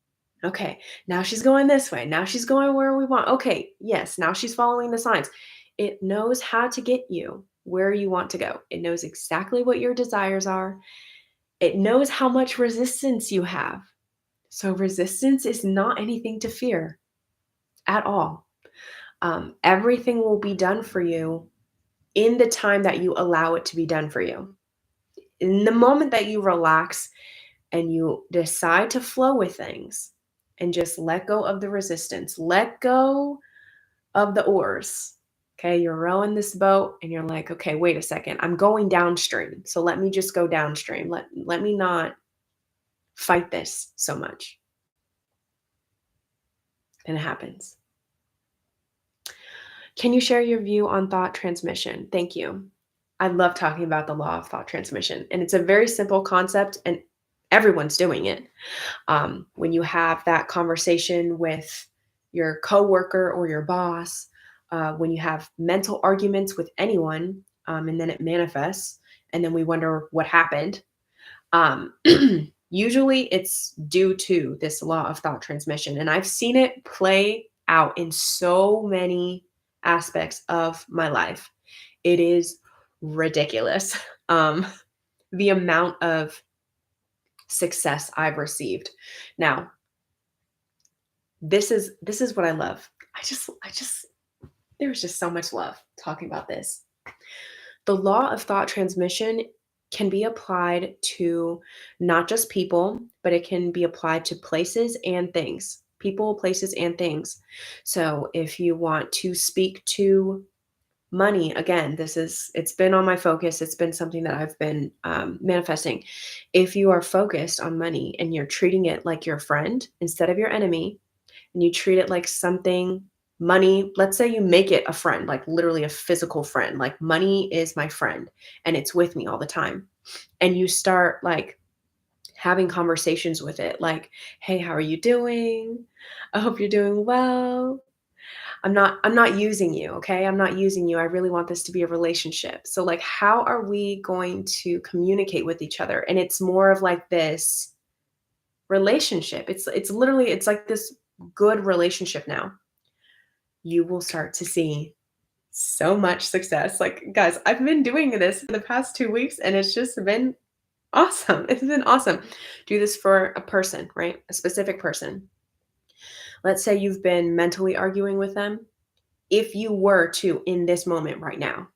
A: Okay, now she's going this way. Now she's going where we want. Okay, yes, now she's following the signs. It knows how to get you where you want to go. It knows exactly what your desires are. It knows how much resistance you have. So, resistance is not anything to fear at all. Everything will be done for you in the time that you allow it to be done for you. In the moment that you relax and you decide to flow with things and just let go of the resistance, let go of the oars. Okay, you're rowing this boat and you're like, okay, wait a second, I'm going downstream. So let me just go downstream. Let me not fight this so much. And it happens. Can you share your view on thought transmission? Thank you. I love talking about the law of thought transmission. And it's a very simple concept, and everyone's doing it. When you have that conversation with your coworker or your boss, when you have mental arguments with anyone, and then it manifests, and then we wonder what happened. Um, Usually, it's due to this law of thought transmission, and I've seen it play out in so many aspects of my life. It is ridiculous. Um, the amount of success I've received. Now, This is what I love. I just there's just so much love talking about this. The law of thought transmission can be applied to not just people, but it can be applied to places and things. People, places, and things. So if you want to speak to money, again, it's been on my focus. It's been something that I've been manifesting. If you are focused on money and you're treating it like your friend instead of your enemy, and you treat it like something money, let's say you make it a friend, like literally a physical friend, like money is my friend and it's with me all the time. And you start like having conversations with it like, "Hey, how are you doing? I hope you're doing well. I'm not using you, okay? I'm not using you. I really want this to be a relationship. So like how are we going to communicate with each other?" And it's more of like this relationship. It's literally it's like this good relationship now. You will start to see so much success. Like, guys, I've been doing this for the past 2 weeks and it's just been awesome. It's been awesome. Do this for a person, right? A specific person. Let's say you've been mentally arguing with them. If you were to, in this moment right now,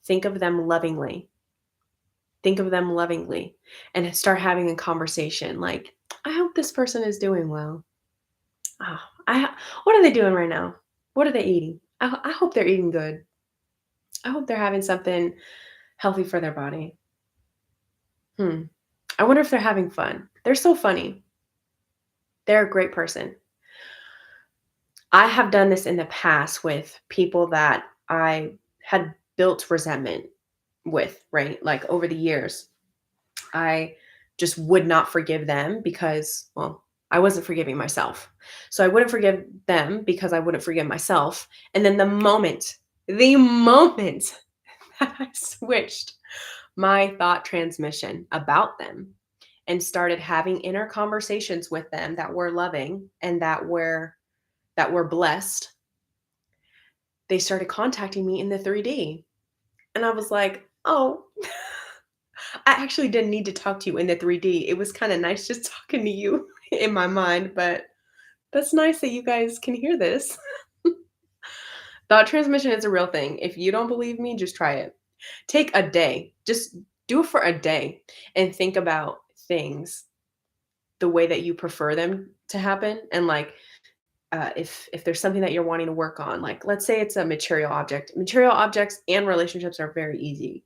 A: think of them lovingly. Think of them lovingly and start having a conversation like, I hope this person is doing well. Oh, what are they doing right now? What are they eating? I hope they're eating good. I hope they're having something healthy for their body. Hmm. I wonder if they're having fun. They're so funny. They're a great person. I have done this in the past with people that I had built resentment with, right? Like over the years, I just would not forgive them because, well, I wasn't forgiving myself. So I wouldn't forgive them because I wouldn't forgive myself. And then the moment that I switched my thought transmission about them and started having inner conversations with them that were loving and that were blessed, they started contacting me in the 3D. And I was like, "Oh, I actually didn't need to talk to you in the 3D. It was kind of nice just talking to you in my mind, but that's nice that you guys can hear this." Thought transmission is a real thing. If you don't believe me, just try it. Take a day. Just do it for a day and think about things the way that you prefer them to happen. And like, if there's something that you're wanting to work on, like let's say it's a material object. Material objects and relationships are very easy.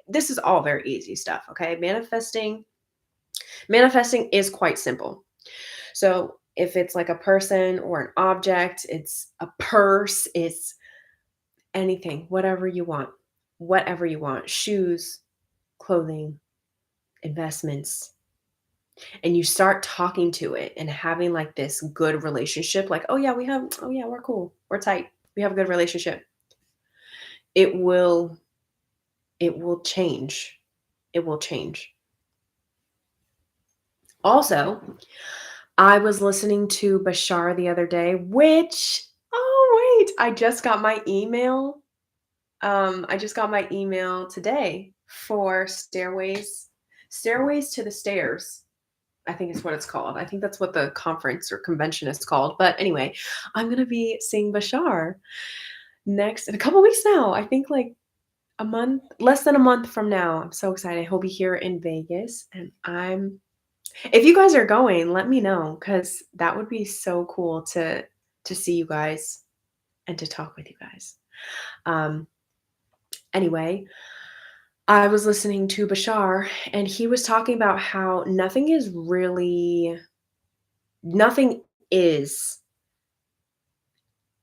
A: This is all very easy stuff. Okay, manifesting is quite simple. So if it's like a person or an object, it's a purse, it's anything, whatever you want, shoes, clothing, investments, and you start talking to it and having like this good relationship, like, oh yeah, we're cool, we're tight, we have a good relationship. It will, it will change. It will change. Also, I was listening to Bashar the other day, which, oh wait, I just got my email today for Stairways to the Stairs. I think is what it's called. I think that's what the conference or convention is called. But anyway, I'm gonna be seeing Bashar next in a couple weeks now. I think like a month, less than a month from now. I'm so excited. He'll be here in Vegas, and if you guys are going, let me know because that would be so cool to see you guys and to talk with you guys. Um, anyway, I was listening to Bashar, and he was talking about how nothing is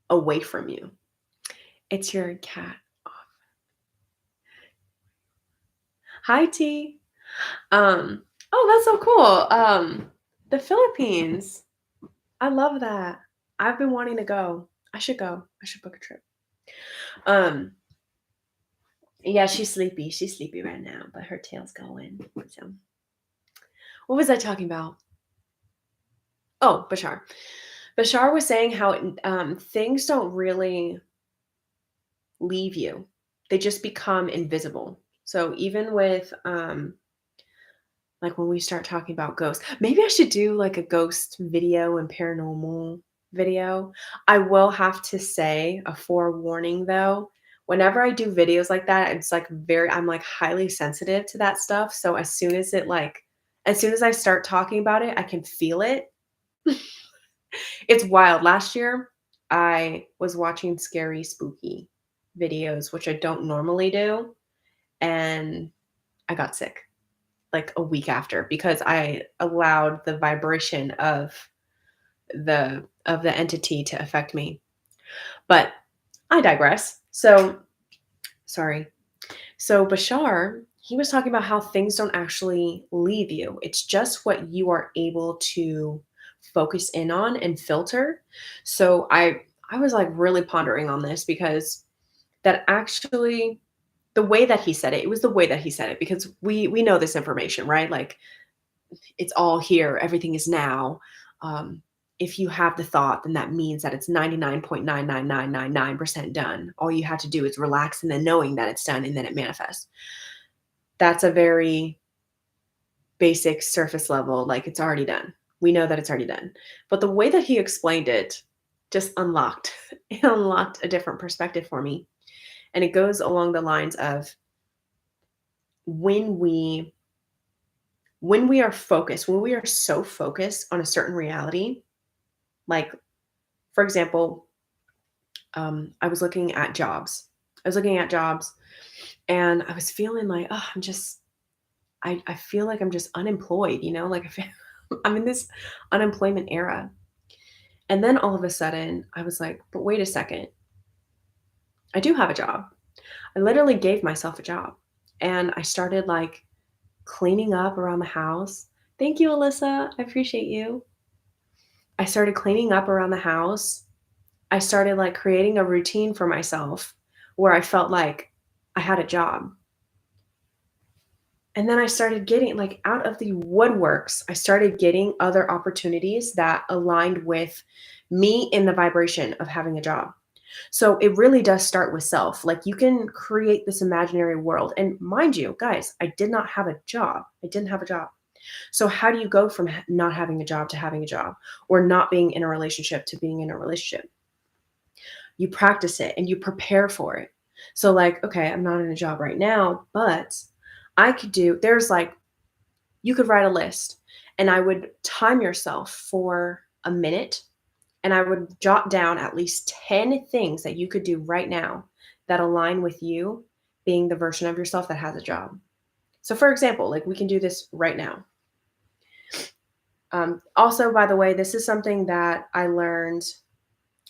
A: away from you. It's your cat. Hi, T. Oh, that's so cool. The Philippines. I love that. I've been wanting to go. I should go. I should book a trip. Um, yeah, she's sleepy. She's sleepy right now, but her tail's going. So, what was I talking about? Oh, Bashar. Bashar was saying how things don't really leave you; they just become invisible. So even with like when we start talking about ghosts, maybe I should do like a ghost video and paranormal. video. I will have to say a forewarning though. Whenever I do videos like that, it's like I'm like highly sensitive to that stuff. So as soon as I start talking about it, I can feel it. It's wild. Last year, I was watching scary, spooky videos, which I don't normally do, and I got sick like a week after because I allowed the vibration of the entity to affect me. But I digress. So, sorry. So Bashar, he was talking about how things don't actually leave you. It's just what you are able to focus in on and filter. So I was like really pondering on this because that actually the way that he said it, it was the way that he said it because we know this information, right? Like it's all here, everything is now. Um, if you have the thought, then that means that it's 99.99999% done. All you have to do is relax and then knowing that it's done and then it manifests. That's a very basic surface level, like it's already done. We know that it's already done. But the way that he explained it just unlocked it unlocked a different perspective for me. And it goes along the lines of when we are focused, when we are so focused on a certain reality, like for example, I was looking at jobs. I was looking at jobs and I was feeling like, oh, I feel like I'm just unemployed, like I feel, I'm in this unemployment era. And then all of a sudden I was like, but wait a second, I do have a job. I literally gave myself a job and I started like cleaning up around the house. Thank you, Alyssa. I appreciate you. I started cleaning up around the house. I started like creating a routine for myself where I felt like I had a job. And then I started getting like out of the woodworks, I started getting other opportunities that aligned with me in the vibration of having a job. So it really does start with self. Like you can create this imaginary world. And mind you, guys, I did not have a job. I didn't have a job. So how do you go from not having a job to having a job or not being in a relationship to being in a relationship? You practice it and you prepare for it. So like, okay, I'm not in a job right now, but there's like, you could write a list and I would time yourself for a minute and I would jot down at least 10 things that you could do right now that align with you being the version of yourself that has a job. So for example, like we can do this right now. Also, by the way, this is something that I learned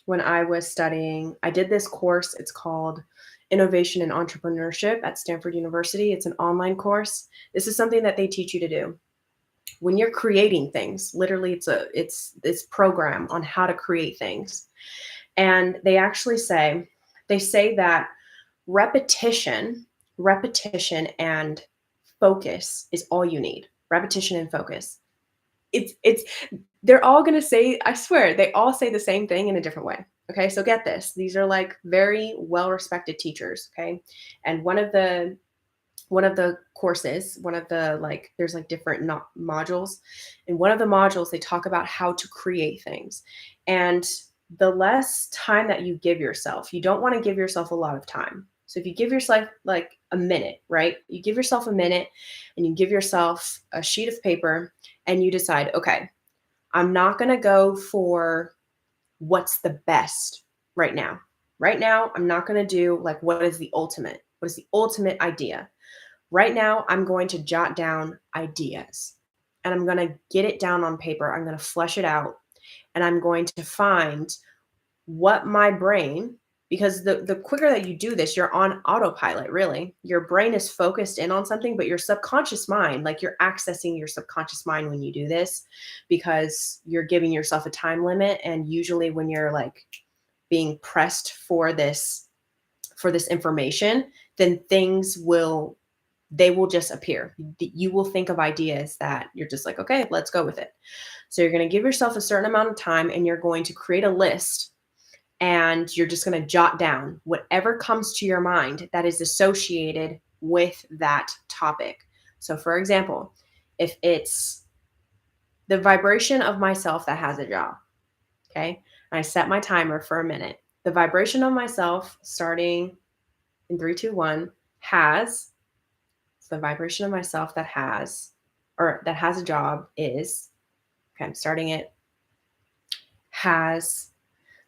A: when I was studying. I did this course. It's called Innovation and Entrepreneurship at Stanford University. It's an online course. This is something that they teach you to do when you're creating things. Literally, it's this program on how to create things. And they say that repetition, repetition and focus is all you need. Repetition and focus. It's they're all going to say, I swear, they all say the same thing in a different way. Okay? So get this. These are like very well-respected teachers, okay? And one of the courses, one of the like there's like different modules. In one of the modules they talk about how to create things. And the less time that you give yourself, you don't want to give yourself a lot of time. So if you give yourself like a minute, right? You give yourself a minute and you give yourself a sheet of paper and you decide, okay, I'm not going to go for what's the best right now. Right now, I'm not going to do like what is the ultimate? What is the ultimate idea? Right now, I'm going to jot down ideas and I'm going to get it down on paper. I'm going to flesh it out and I'm going to find what my brain, because the quicker that you do this, you're on autopilot, really. Your brain is focused in on something, but your subconscious mind, like you're accessing your subconscious mind when you do this because you're giving yourself a time limit. And usually when you're like being pressed for this information, then they will just appear. You will think of ideas that you're just like, okay, let's go with it. So you're going to give yourself a certain amount of time and you're going to create a list and you're just going to jot down whatever comes to your mind that is associated with that topic. So for example, if it's the vibration of myself that has a job, okay, And I set my timer for a minute. The vibration of myself starting in 3, 2, 1 has so the vibration of myself that has a job is okay, I'm starting it, has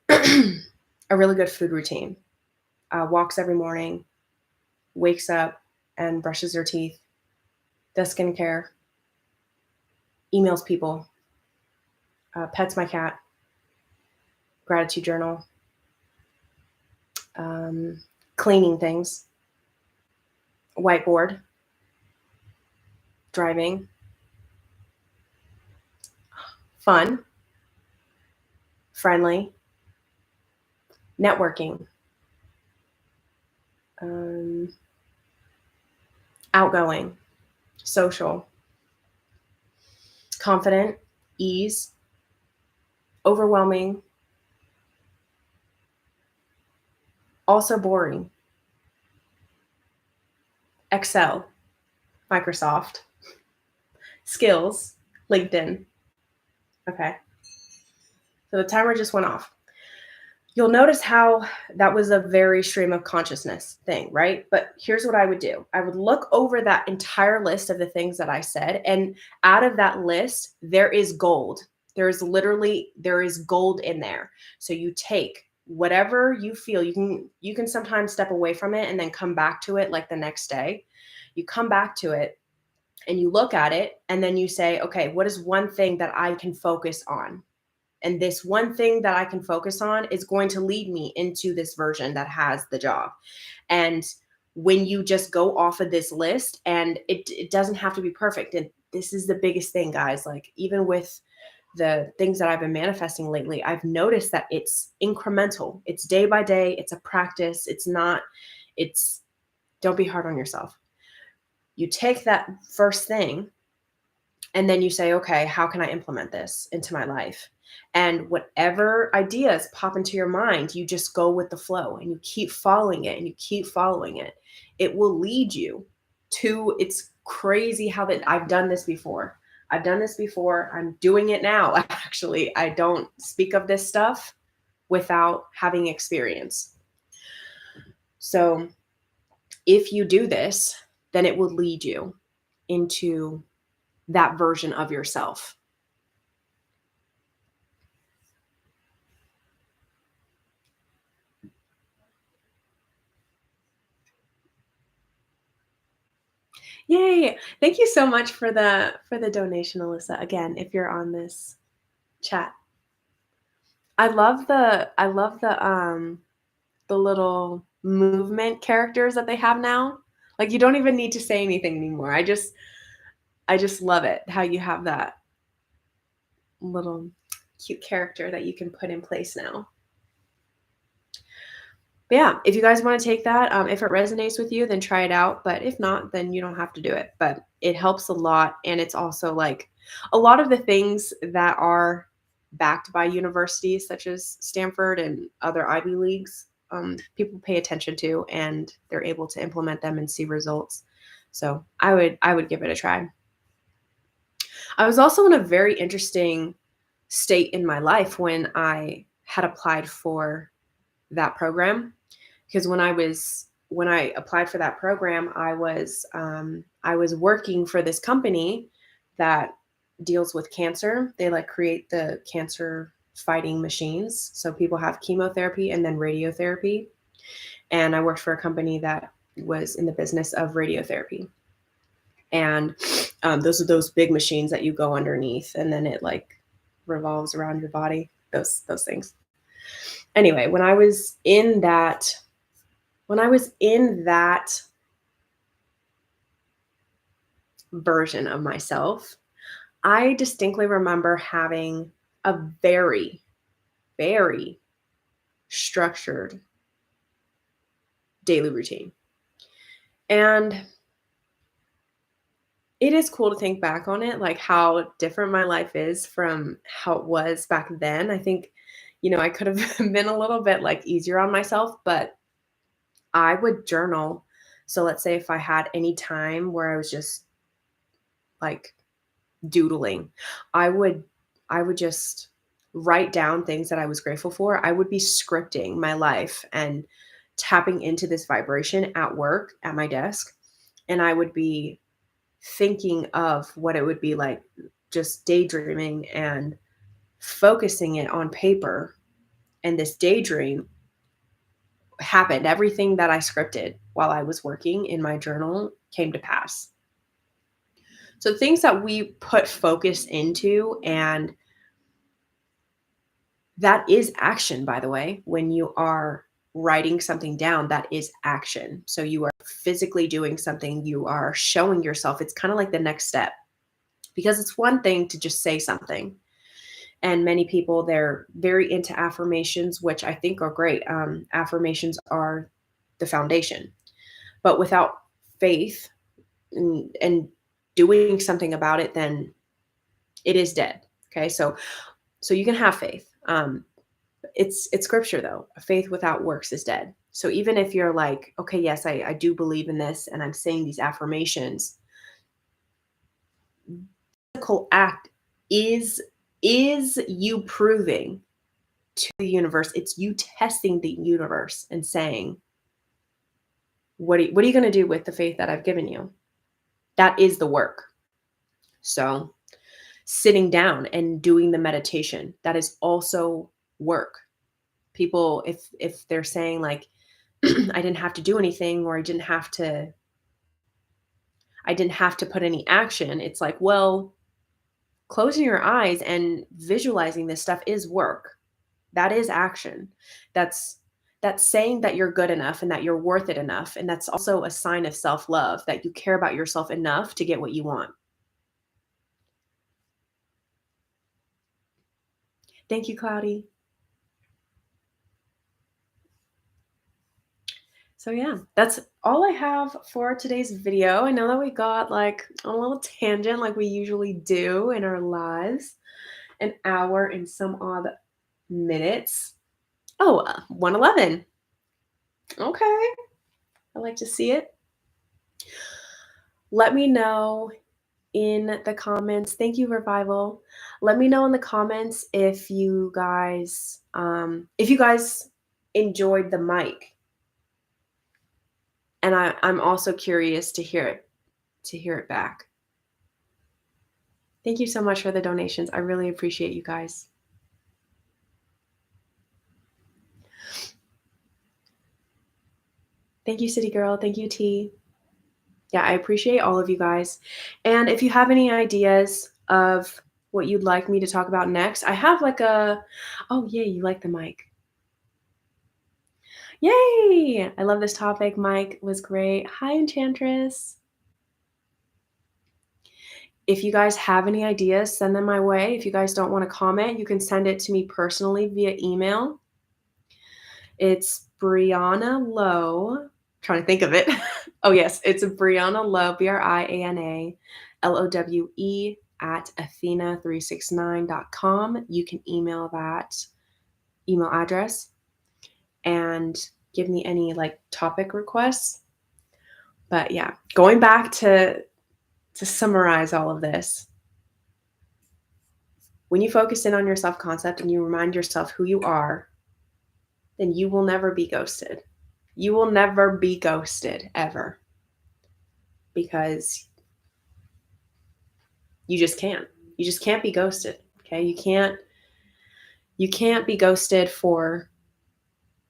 A: a really good food routine, walks every morning, wakes up and brushes their teeth, does skincare, emails people, pets my cat, gratitude journal, um, cleaning things, whiteboard, driving, fun, friendly, networking, um, outgoing, social, confident, ease, overwhelming, also boring, Excel, Microsoft, skills, LinkedIn. Okay. So the timer just went off. You'll notice how that was a very stream of consciousness thing, right? But here's what I would do. I would look over that entire list of the things that I said, and out of that list, there is gold. There is gold in there. So you take whatever you feel, you can sometimes step away from it and then come back to it like the next day. You come back to it and you look at it and then you say, okay, what is one thing that I can focus on? And this one thing that I can focus on is going to lead me into this version that has the job. And when you just go off of this list, and it doesn't have to be perfect. And this is the biggest thing, guys. Like, even with the things that I've been manifesting lately, I've noticed that it's incremental. It's day by day. It's a practice. It's, don't be hard on yourself. You take that first thing and then you say, okay, how can I implement this into my life? And whatever ideas pop into your mind, you just go with the flow and you keep following it and you keep following it. It will lead you to, it's crazy how that I've done this before. I've done this before. I'm doing it now. Actually, I don't speak of this stuff without having experience. So if you do this, then it will lead you into that version of yourself. Yay. Thank you so much for the donation, Alyssa. Again, if you're on this chat. I love the little movement characters that they have now. Like, you don't even need to say anything anymore. I just love it how you have that little cute character that you can put in place now. But yeah, if you guys want to take that, if it resonates with you, then try it out. But if not, then you don't have to do it. But it helps a lot. And it's also like a lot of the things that are backed by universities such as Stanford and other Ivy Leagues, people pay attention to, and they're able to implement them and see results. So I would give it a try. I was also in a very interesting state in my life when I had applied for that program, because when I applied for that program, I was working for this company that deals with cancer. They like create the cancer fighting machines. So people have chemotherapy and then radiotherapy. And I worked for a company that was in the business of radiotherapy. And those are those big machines that you go underneath, and then it like revolves around your body. Those things. Anyway, when I was in that version of myself, I distinctly remember having a very, very structured daily routine. And it is cool to think back on it, like how different my life is from how it was back then. I think, I could have been a little bit like easier on myself, but I would journal. So let's say if I had any time where I was just like doodling, I would just write down things that I was grateful for, I would be scripting my life and tapping into this vibration at work, at my desk, and I would be thinking of what it would be like, just daydreaming and focusing it on paper. And this daydream happened. Everything that I scripted while I was working in my journal came to pass. So things that we put focus into, and that is action, by the way. When you are writing something down, that is action. So you are physically doing something, you are showing yourself. It's kind of like the next step, because it's one thing to just say something. And many people, they're very into affirmations, which I think are great. Affirmations are the foundation. But without faith and doing something about it, then it is dead. Okay, so you can have faith. It's scripture though. Faith without works is dead. So even if you're like, okay, yes, I do believe in this, and I'm saying these affirmations, physical act is is you proving to the universe. It's you testing the universe and saying, what are you going to do with the faith that I've given you? That is the work. So sitting down and doing the meditation, that is also work. People, if they're saying like, I didn't have to do anything, or I didn't have to put any action, it's like, well, closing your eyes and visualizing this stuff is work. That is action. That's that's saying that you're good enough and that you're worth it enough, and that's also a sign of self-love, that you care about yourself enough to get what you want. Thank you, Cloudy. So yeah, that's all I have for today's video. I know that we got like on a little tangent like we usually do in our lives. An hour and some odd minutes. Oh, 111. Okay. I like to see it. Let me know in the comments. Thank you, Revival. Let me know in the comments if you guys enjoyed the mic. And I'm also curious to hear it back. Thank you so much for the donations. I really appreciate you guys. Thank you, City Girl. Thank you, T. Yeah, I appreciate all of you guys. And if you have any ideas of what you'd like me to talk about next, I have like oh, yay, you like the mic. Yay! I love this topic. Mike was great. Hi, Enchantress. If you guys have any ideas, send them my way. If you guys don't want to comment, you can send it to me personally via email. It's Brianna Lowe. Trying to think of it. Oh, yes, it's Brianna Lowe, BrianaLowe at Athena369.com. You can email that email address and give me any like topic requests. But yeah, going back to summarize all of this, when you focus in on your self-concept and you remind yourself who you are, then you will never be ghosted. You will never be ghosted ever, because you just can't. You just can't be ghosted. Okay? You can't be ghosted for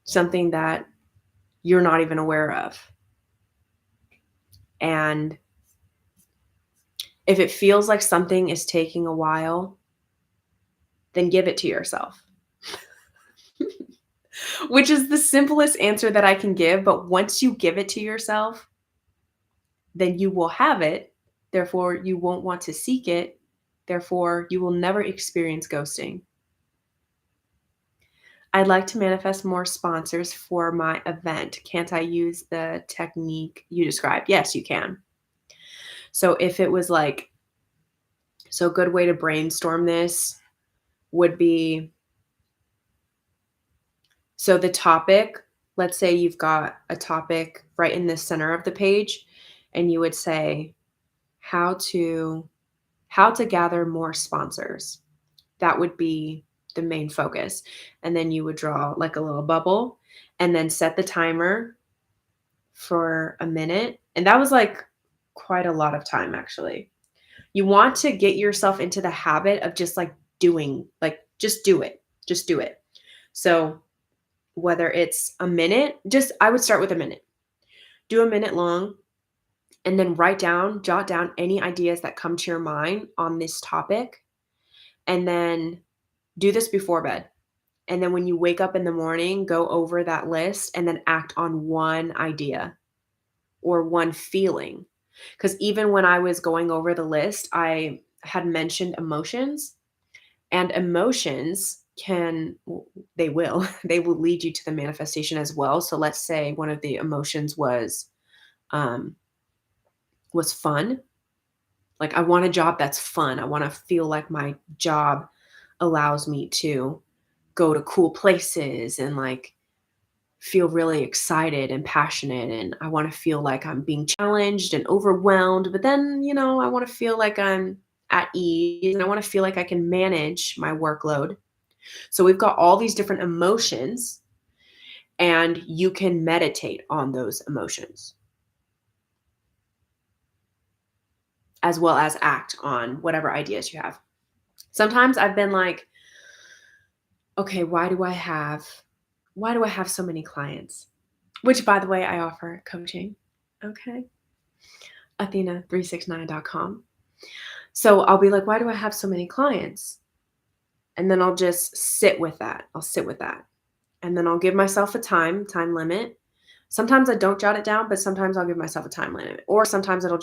A: something that you're not even aware of. And if it feels like something is taking a while, then give it to yourself. Which is the simplest answer that I can give, but once you give it to yourself, then you will have it. Therefore, you won't want to seek it. Therefore, you will never experience ghosting. I'd like to manifest more sponsors for my event. Can't I use the technique you described? Yes, you can. So if it was like, so a good way to brainstorm this would be, so the topic, let's say you've got a topic right in the center of the page, and you would say how to gather more sponsors. That would be the main focus. And then you would draw like a little bubble and then set the timer for a minute. And that was like quite a lot of time actually. You want to get yourself into the habit of just like doing, like just do it. Just do it. So whether it's a minute, just I would start with a minute. Do a minute long and then jot down any ideas that come to your mind on this topic. And then do this before bed. And then when you wake up in the morning, go over that list and then act on one idea or one feeling. Because even when I was going over the list, I had mentioned emotions, and emotions they will, they will lead you to the manifestation as well. So let's say one of the emotions um, was fun. Like I want a job that's fun. I want to feel like my job allows me to go to cool places and like feel really excited and passionate, and I want to feel like I'm being challenged and overwhelmed, but then, I want to feel like I'm at ease and I want to feel like I can manage my workload. So we've got all these different emotions and you can meditate on those emotions as well as act on whatever ideas you have. Sometimes I've been like, okay, why do I have so many clients? Which by the way, I offer coaching. Okay. Athena369.com. So I'll be like, why do I have so many clients? And then I'll just sit with that. I'll sit with that. And then I'll give myself a time limit. Sometimes I don't jot it down, but sometimes I'll give myself a time limit. Or sometimes it'll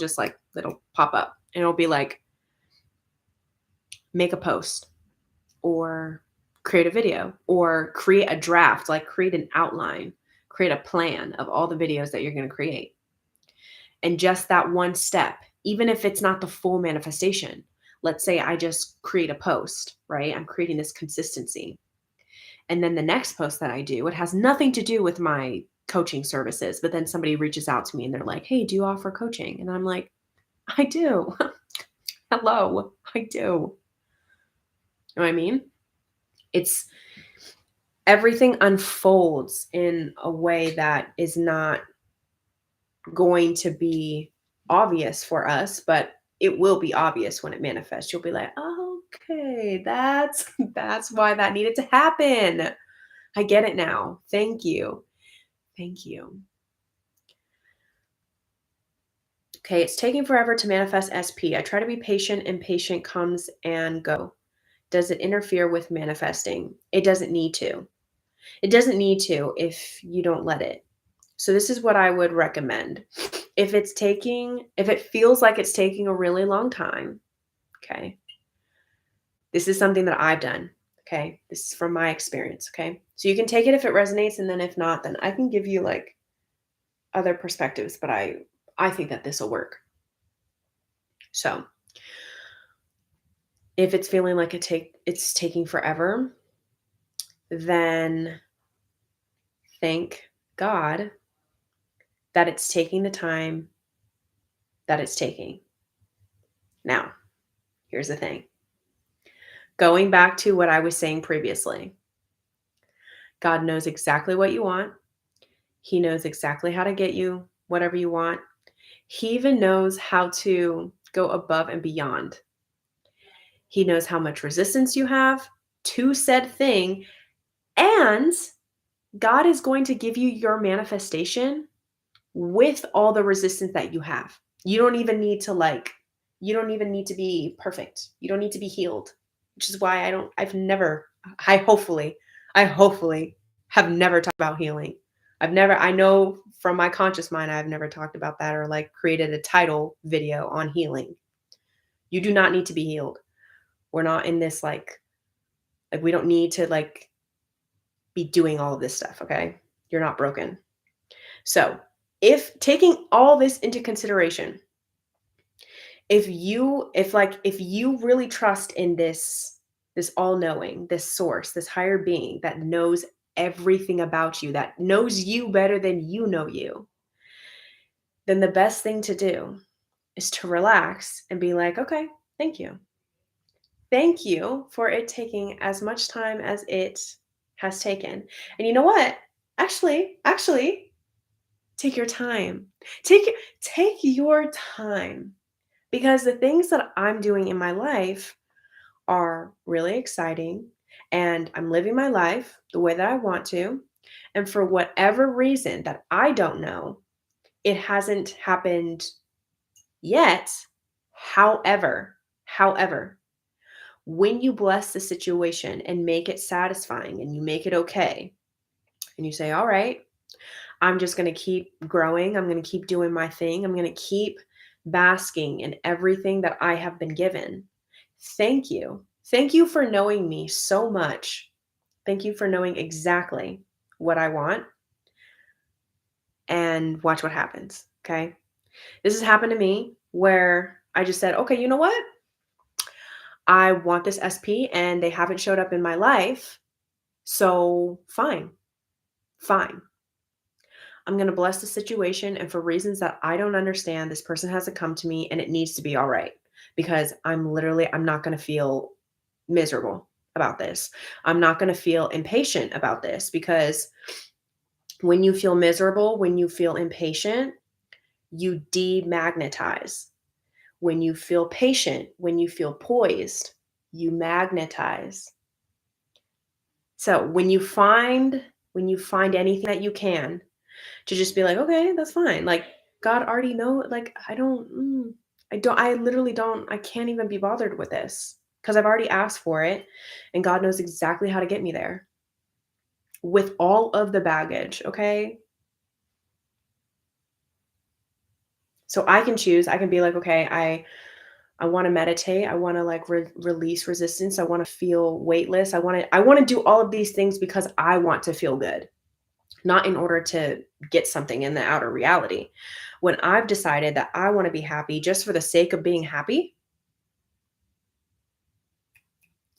A: pop up and it'll be like, make a post or create a video or create a draft, like create an outline, create a plan of all the videos that you're going to create. And just that one step, even if it's not the full manifestation. Let's say I just create a post, right? I'm creating this consistency. And then the next post that I do, it has nothing to do with my coaching services, but then somebody reaches out to me and they're like, "Hey, do you offer coaching?" And I'm like, "I do." Hello, I do. You know what I mean? It's everything unfolds in a way that is not going to be obvious for us, but it will be obvious when it manifests. You'll be like, okay, that's why that needed to happen. I get it now. Thank you. Thank you. Okay, it's taking forever to manifest SP. I try to be patient and patient comes and go. Does it interfere with manifesting? It doesn't need to. It doesn't need to if you don't let it. So this is what I would recommend. If it feels like it's taking a really long time, okay? This is something that I've done, okay? This is from my experience, okay? So you can take it if it resonates, and then if not, then I can give you like other perspectives, but I think that this will work. So, if it's feeling like it's taking forever, then thank God that it's taking the time that it's taking. Now, here's the thing. Going back to what I was saying previously, God knows exactly what you want. He knows exactly how to get you whatever you want. He even knows how to go above and beyond. He knows how much resistance you have to said thing. And God is going to give you your manifestation with all the resistance that you have. You don't even need to be perfect. You don't need to be healed, which is why I hopefully have never talked about healing. I know from my conscious mind, I've never talked about that or like created a title video on healing. You do not need to be healed. We're not in this like we don't need to like be doing all of this stuff, okay? You're not broken. So, if taking all this into consideration, if you really trust in this all-knowing, this source, this higher being that knows everything about you, that knows you better than you know you, then the best thing to do is to relax and be like, okay, thank you. Thank you for it taking as much time as it has taken. And you know what? Actually, take your time. Take your time because the things that I'm doing in my life are really exciting and I'm living my life the way that I want to. And for whatever reason that I don't know, it hasn't happened yet. However, when you bless the situation and make it satisfying and you make it okay, and you say, all right, I'm just going to keep growing. I'm going to keep doing my thing. I'm going to keep basking in everything that I have been given. Thank you. Thank you for knowing me so much. Thank you for knowing exactly what I want and watch what happens. Okay. This has happened to me where I just said, okay, you know what? I want this SP and they haven't showed up in my life. So fine. I'm going to bless the situation. And for reasons that I don't understand, this person hasn't come to me and it needs to be all right because I'm not going to feel miserable about this. I'm not going to feel impatient about this because when you feel miserable, when you feel impatient, you demagnetize. When you feel patient, when you feel poised, you magnetize. So when you find anything that you can to just be like, okay, that's fine. Like God already know. Like I literally don't. I can't even be bothered with this because I've already asked for it, and God knows exactly how to get me there with all of the baggage. Okay, so I can choose. I can be like, okay, I want to meditate. I want to like release resistance. I want to feel weightless. I want to do all of these things because I want to feel good, not in order to get something in the outer reality. When I've decided that I want to be happy just for the sake of being happy,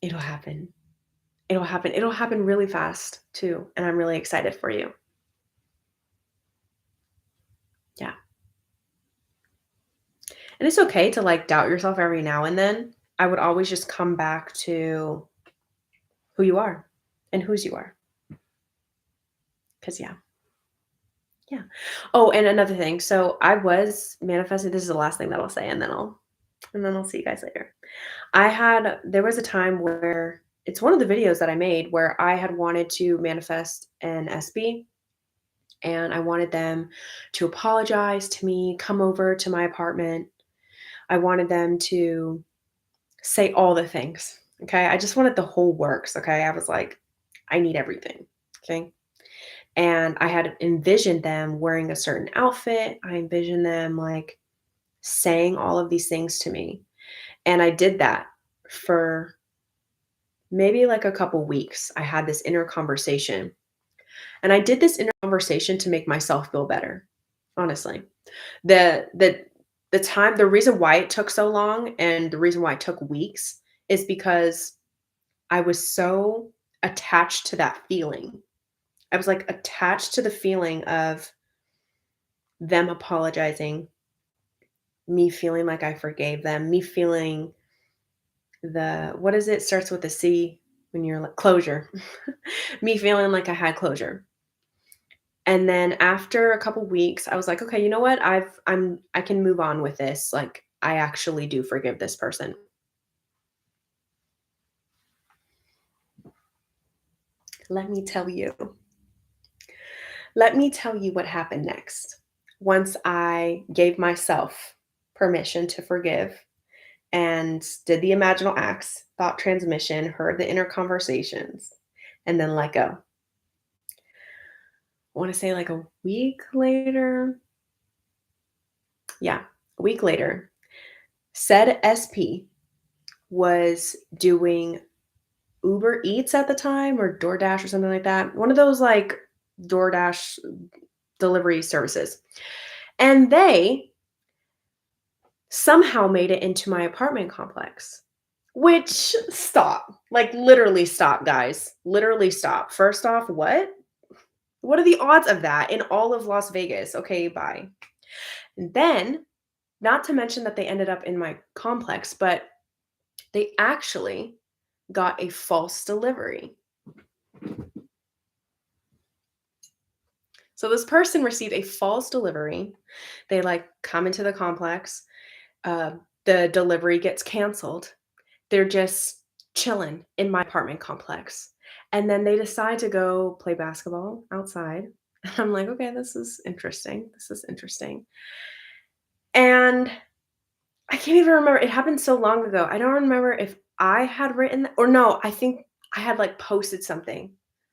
A: it'll happen. It'll happen. It'll happen really fast too. And I'm really excited for you. Yeah. And it's okay to like doubt yourself every now and then. I would always just come back to who you are and whose you are. Cause yeah. Yeah. Oh, and another thing. So I was manifesting. This is the last thing that I'll say, and then I'll see you guys later. There was a time where it's one of the videos that I made where I had wanted to manifest an SB and I wanted them to apologize to me, come over to my apartment. I wanted them to say all the things. Okay. I just wanted the whole works. Okay. I was like, I need everything. Okay. And I had envisioned them wearing a certain outfit. I envisioned them like saying all of these things to me. And I did that for maybe like a couple weeks. I had this inner conversation. And I did this inner conversation to make myself feel better. Honestly. The the the reason why it took so long and the reason why it took weeks is because I was so attached to that feeling. I was like attached to the feeling of them apologizing, me feeling like I forgave them, me feeling what is it? Starts with a C when you're like closure. Me feeling like I had closure. And then after a couple weeks, I was like, okay, you know what? I can move on with this. Like I actually do forgive this person. Let me tell you. Let me tell you what happened next. Once I gave myself permission to forgive and did the imaginal acts, thought transmission, heard the inner conversations, and then let go. I want to say like a week later. Yeah, a week later, said SP was doing Uber Eats at the time or DoorDash or something like that. One of those like DoorDash delivery services. And they somehow made it into my apartment complex. Which stop. Like literally stop, guys. Literally stop. First off, what? What are the odds of that in all of Las Vegas? Okay, bye. And then, not to mention that they ended up in my complex, but They actually got a false delivery. So this person received a false delivery. They like come into the complex. Uh, the delivery gets canceled. They're just chilling in my apartment complex. And then they decide to go play basketball outside. And I'm like, okay, this is interesting. This is interesting. And I can't even remember. It happened so long ago. I don't remember if I had written or no, I think I had like posted something.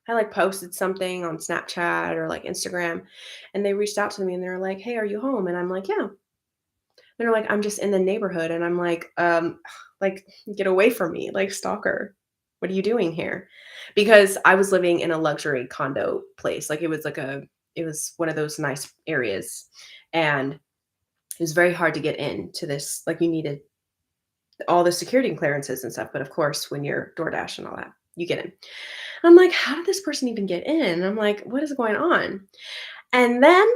A: I like posted something on Snapchat or like Instagram, and they reached out to me and they're like, "Hey, are you home?" And I'm like, "Yeah." They're like, "I'm just in the neighborhood." And I'm like, like, get away from me, like, stalker. What are you doing here? Because I was living in a luxury condo place. Like, it was one of those nice areas. And it was very hard to get into this. Like, you needed all the security clearances and stuff. But of course, when you're DoorDash and all that, you get in. I'm like, how did this person even get in? And I'm like, what is going on? And then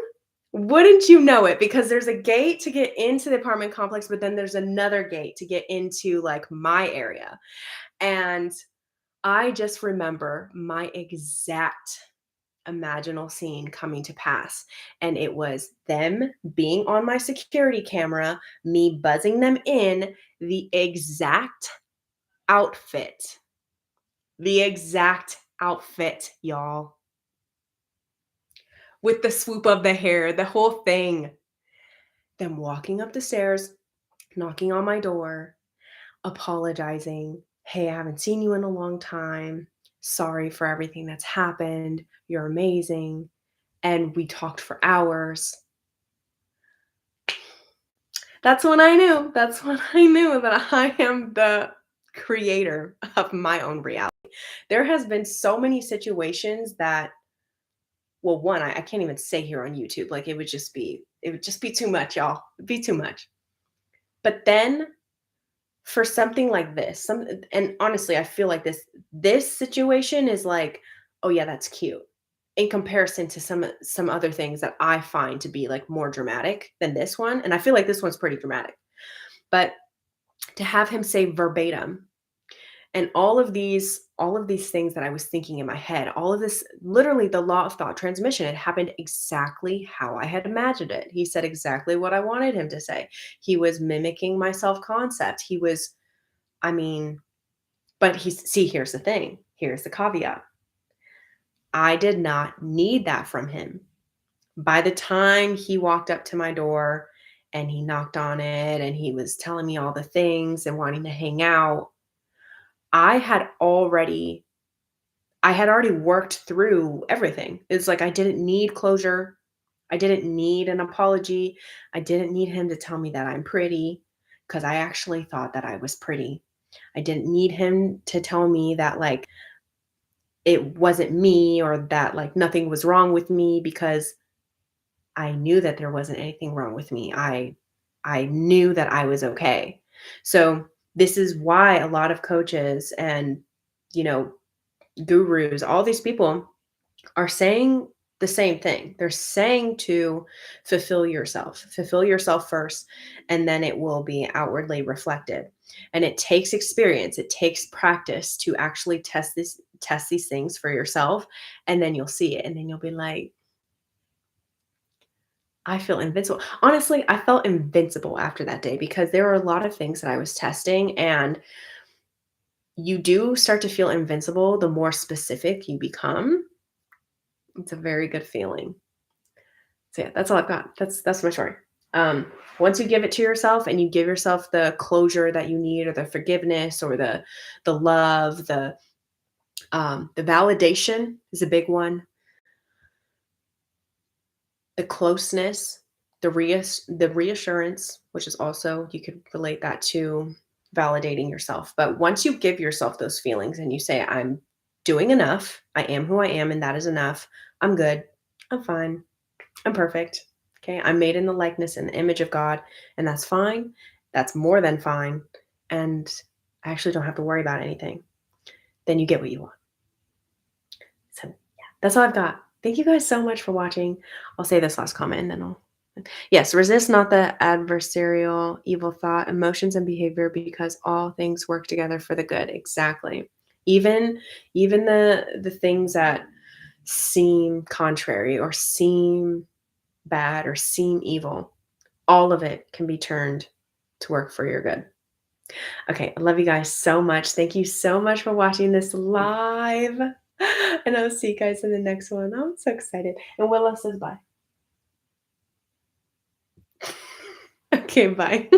A: wouldn't you know it, because there's a gate to get into the apartment complex, but then there's another gate to get into like my area. And I just remember my exact imaginal scene coming to pass. And it was them being on my security camera, me buzzing them in the exact outfit. The exact outfit, y'all. With the swoop of the hair, the whole thing. Them walking up the stairs, knocking on my door, apologizing. Hey, I haven't seen you in a long time. Sorry for everything that's happened. You're amazing. And we talked for hours. That's when I knew. That's when I knew that I am the creator of my own reality. There has been so many situations that, well, one, I can't even say here on YouTube. Like it would just be too much, y'all. It'd be too much. But then for something like this, and honestly, I feel like this situation is like, "Oh, yeah, that's cute," in comparison to some other things that I find to be, like, more dramatic than this one, and I feel like this one's pretty dramatic. But to have him say verbatim, and all of these things that I was thinking in my head, all of this, literally the law of thought transmission, it happened exactly how I had imagined it. He said exactly what I wanted him to say. He was mimicking my self-concept. He was, I mean, but here's the thing. Here's the caveat. I did not need that from him. By the time he walked up to my door and he knocked on it and he was telling me all the things and wanting to hang out, I had already I had already worked through everything. It's like I didn't need closure. I didn't need an apology. I didn't need him to tell me that I'm pretty, because I actually thought that I was pretty. I didn't need him to tell me that, like, it wasn't me, or that like nothing was wrong with me, because I knew that there wasn't anything wrong with me. I knew that I was okay. So this is why a lot of coaches and, you know, gurus, all these people are saying the same thing. They're saying to fulfill yourself first, and then it will be outwardly reflected. And it takes experience, it takes practice to actually test these things for yourself, and then you'll see it, and then you'll be like, I feel invincible. Honestly, I felt invincible after that day, because there were a lot of things that I was testing, and you do start to feel invincible the more specific you become. It's a very good feeling. So yeah, that's all I've got. That's my story. Once you give it to yourself and you give yourself the closure that you need, or the forgiveness, or the love, the validation is a big one. The closeness, the reassurance, which is also, you could relate that to validating yourself. But once you give yourself those feelings and you say, I'm doing enough, I am who I am, and that is enough. I'm good. I'm fine. I'm perfect. Okay. I'm made in the likeness and the image of God, and that's fine. That's more than fine. And I actually don't have to worry about anything. Then you get what you want. So, yeah, that's all I've got. Thank you guys so much for watching. I'll say this last comment and then I'll Yes, resist not the adversarial evil thought, emotions, and behavior because all things work together for the good. Exactly. Even even the things that seem contrary or seem bad or seem evil, all of it can be turned to work for your good. Okay, I love you guys so much. Thank you so much for watching this live. And I'll see you guys in the next one. I'm so excited. And Willow says bye. Okay, bye.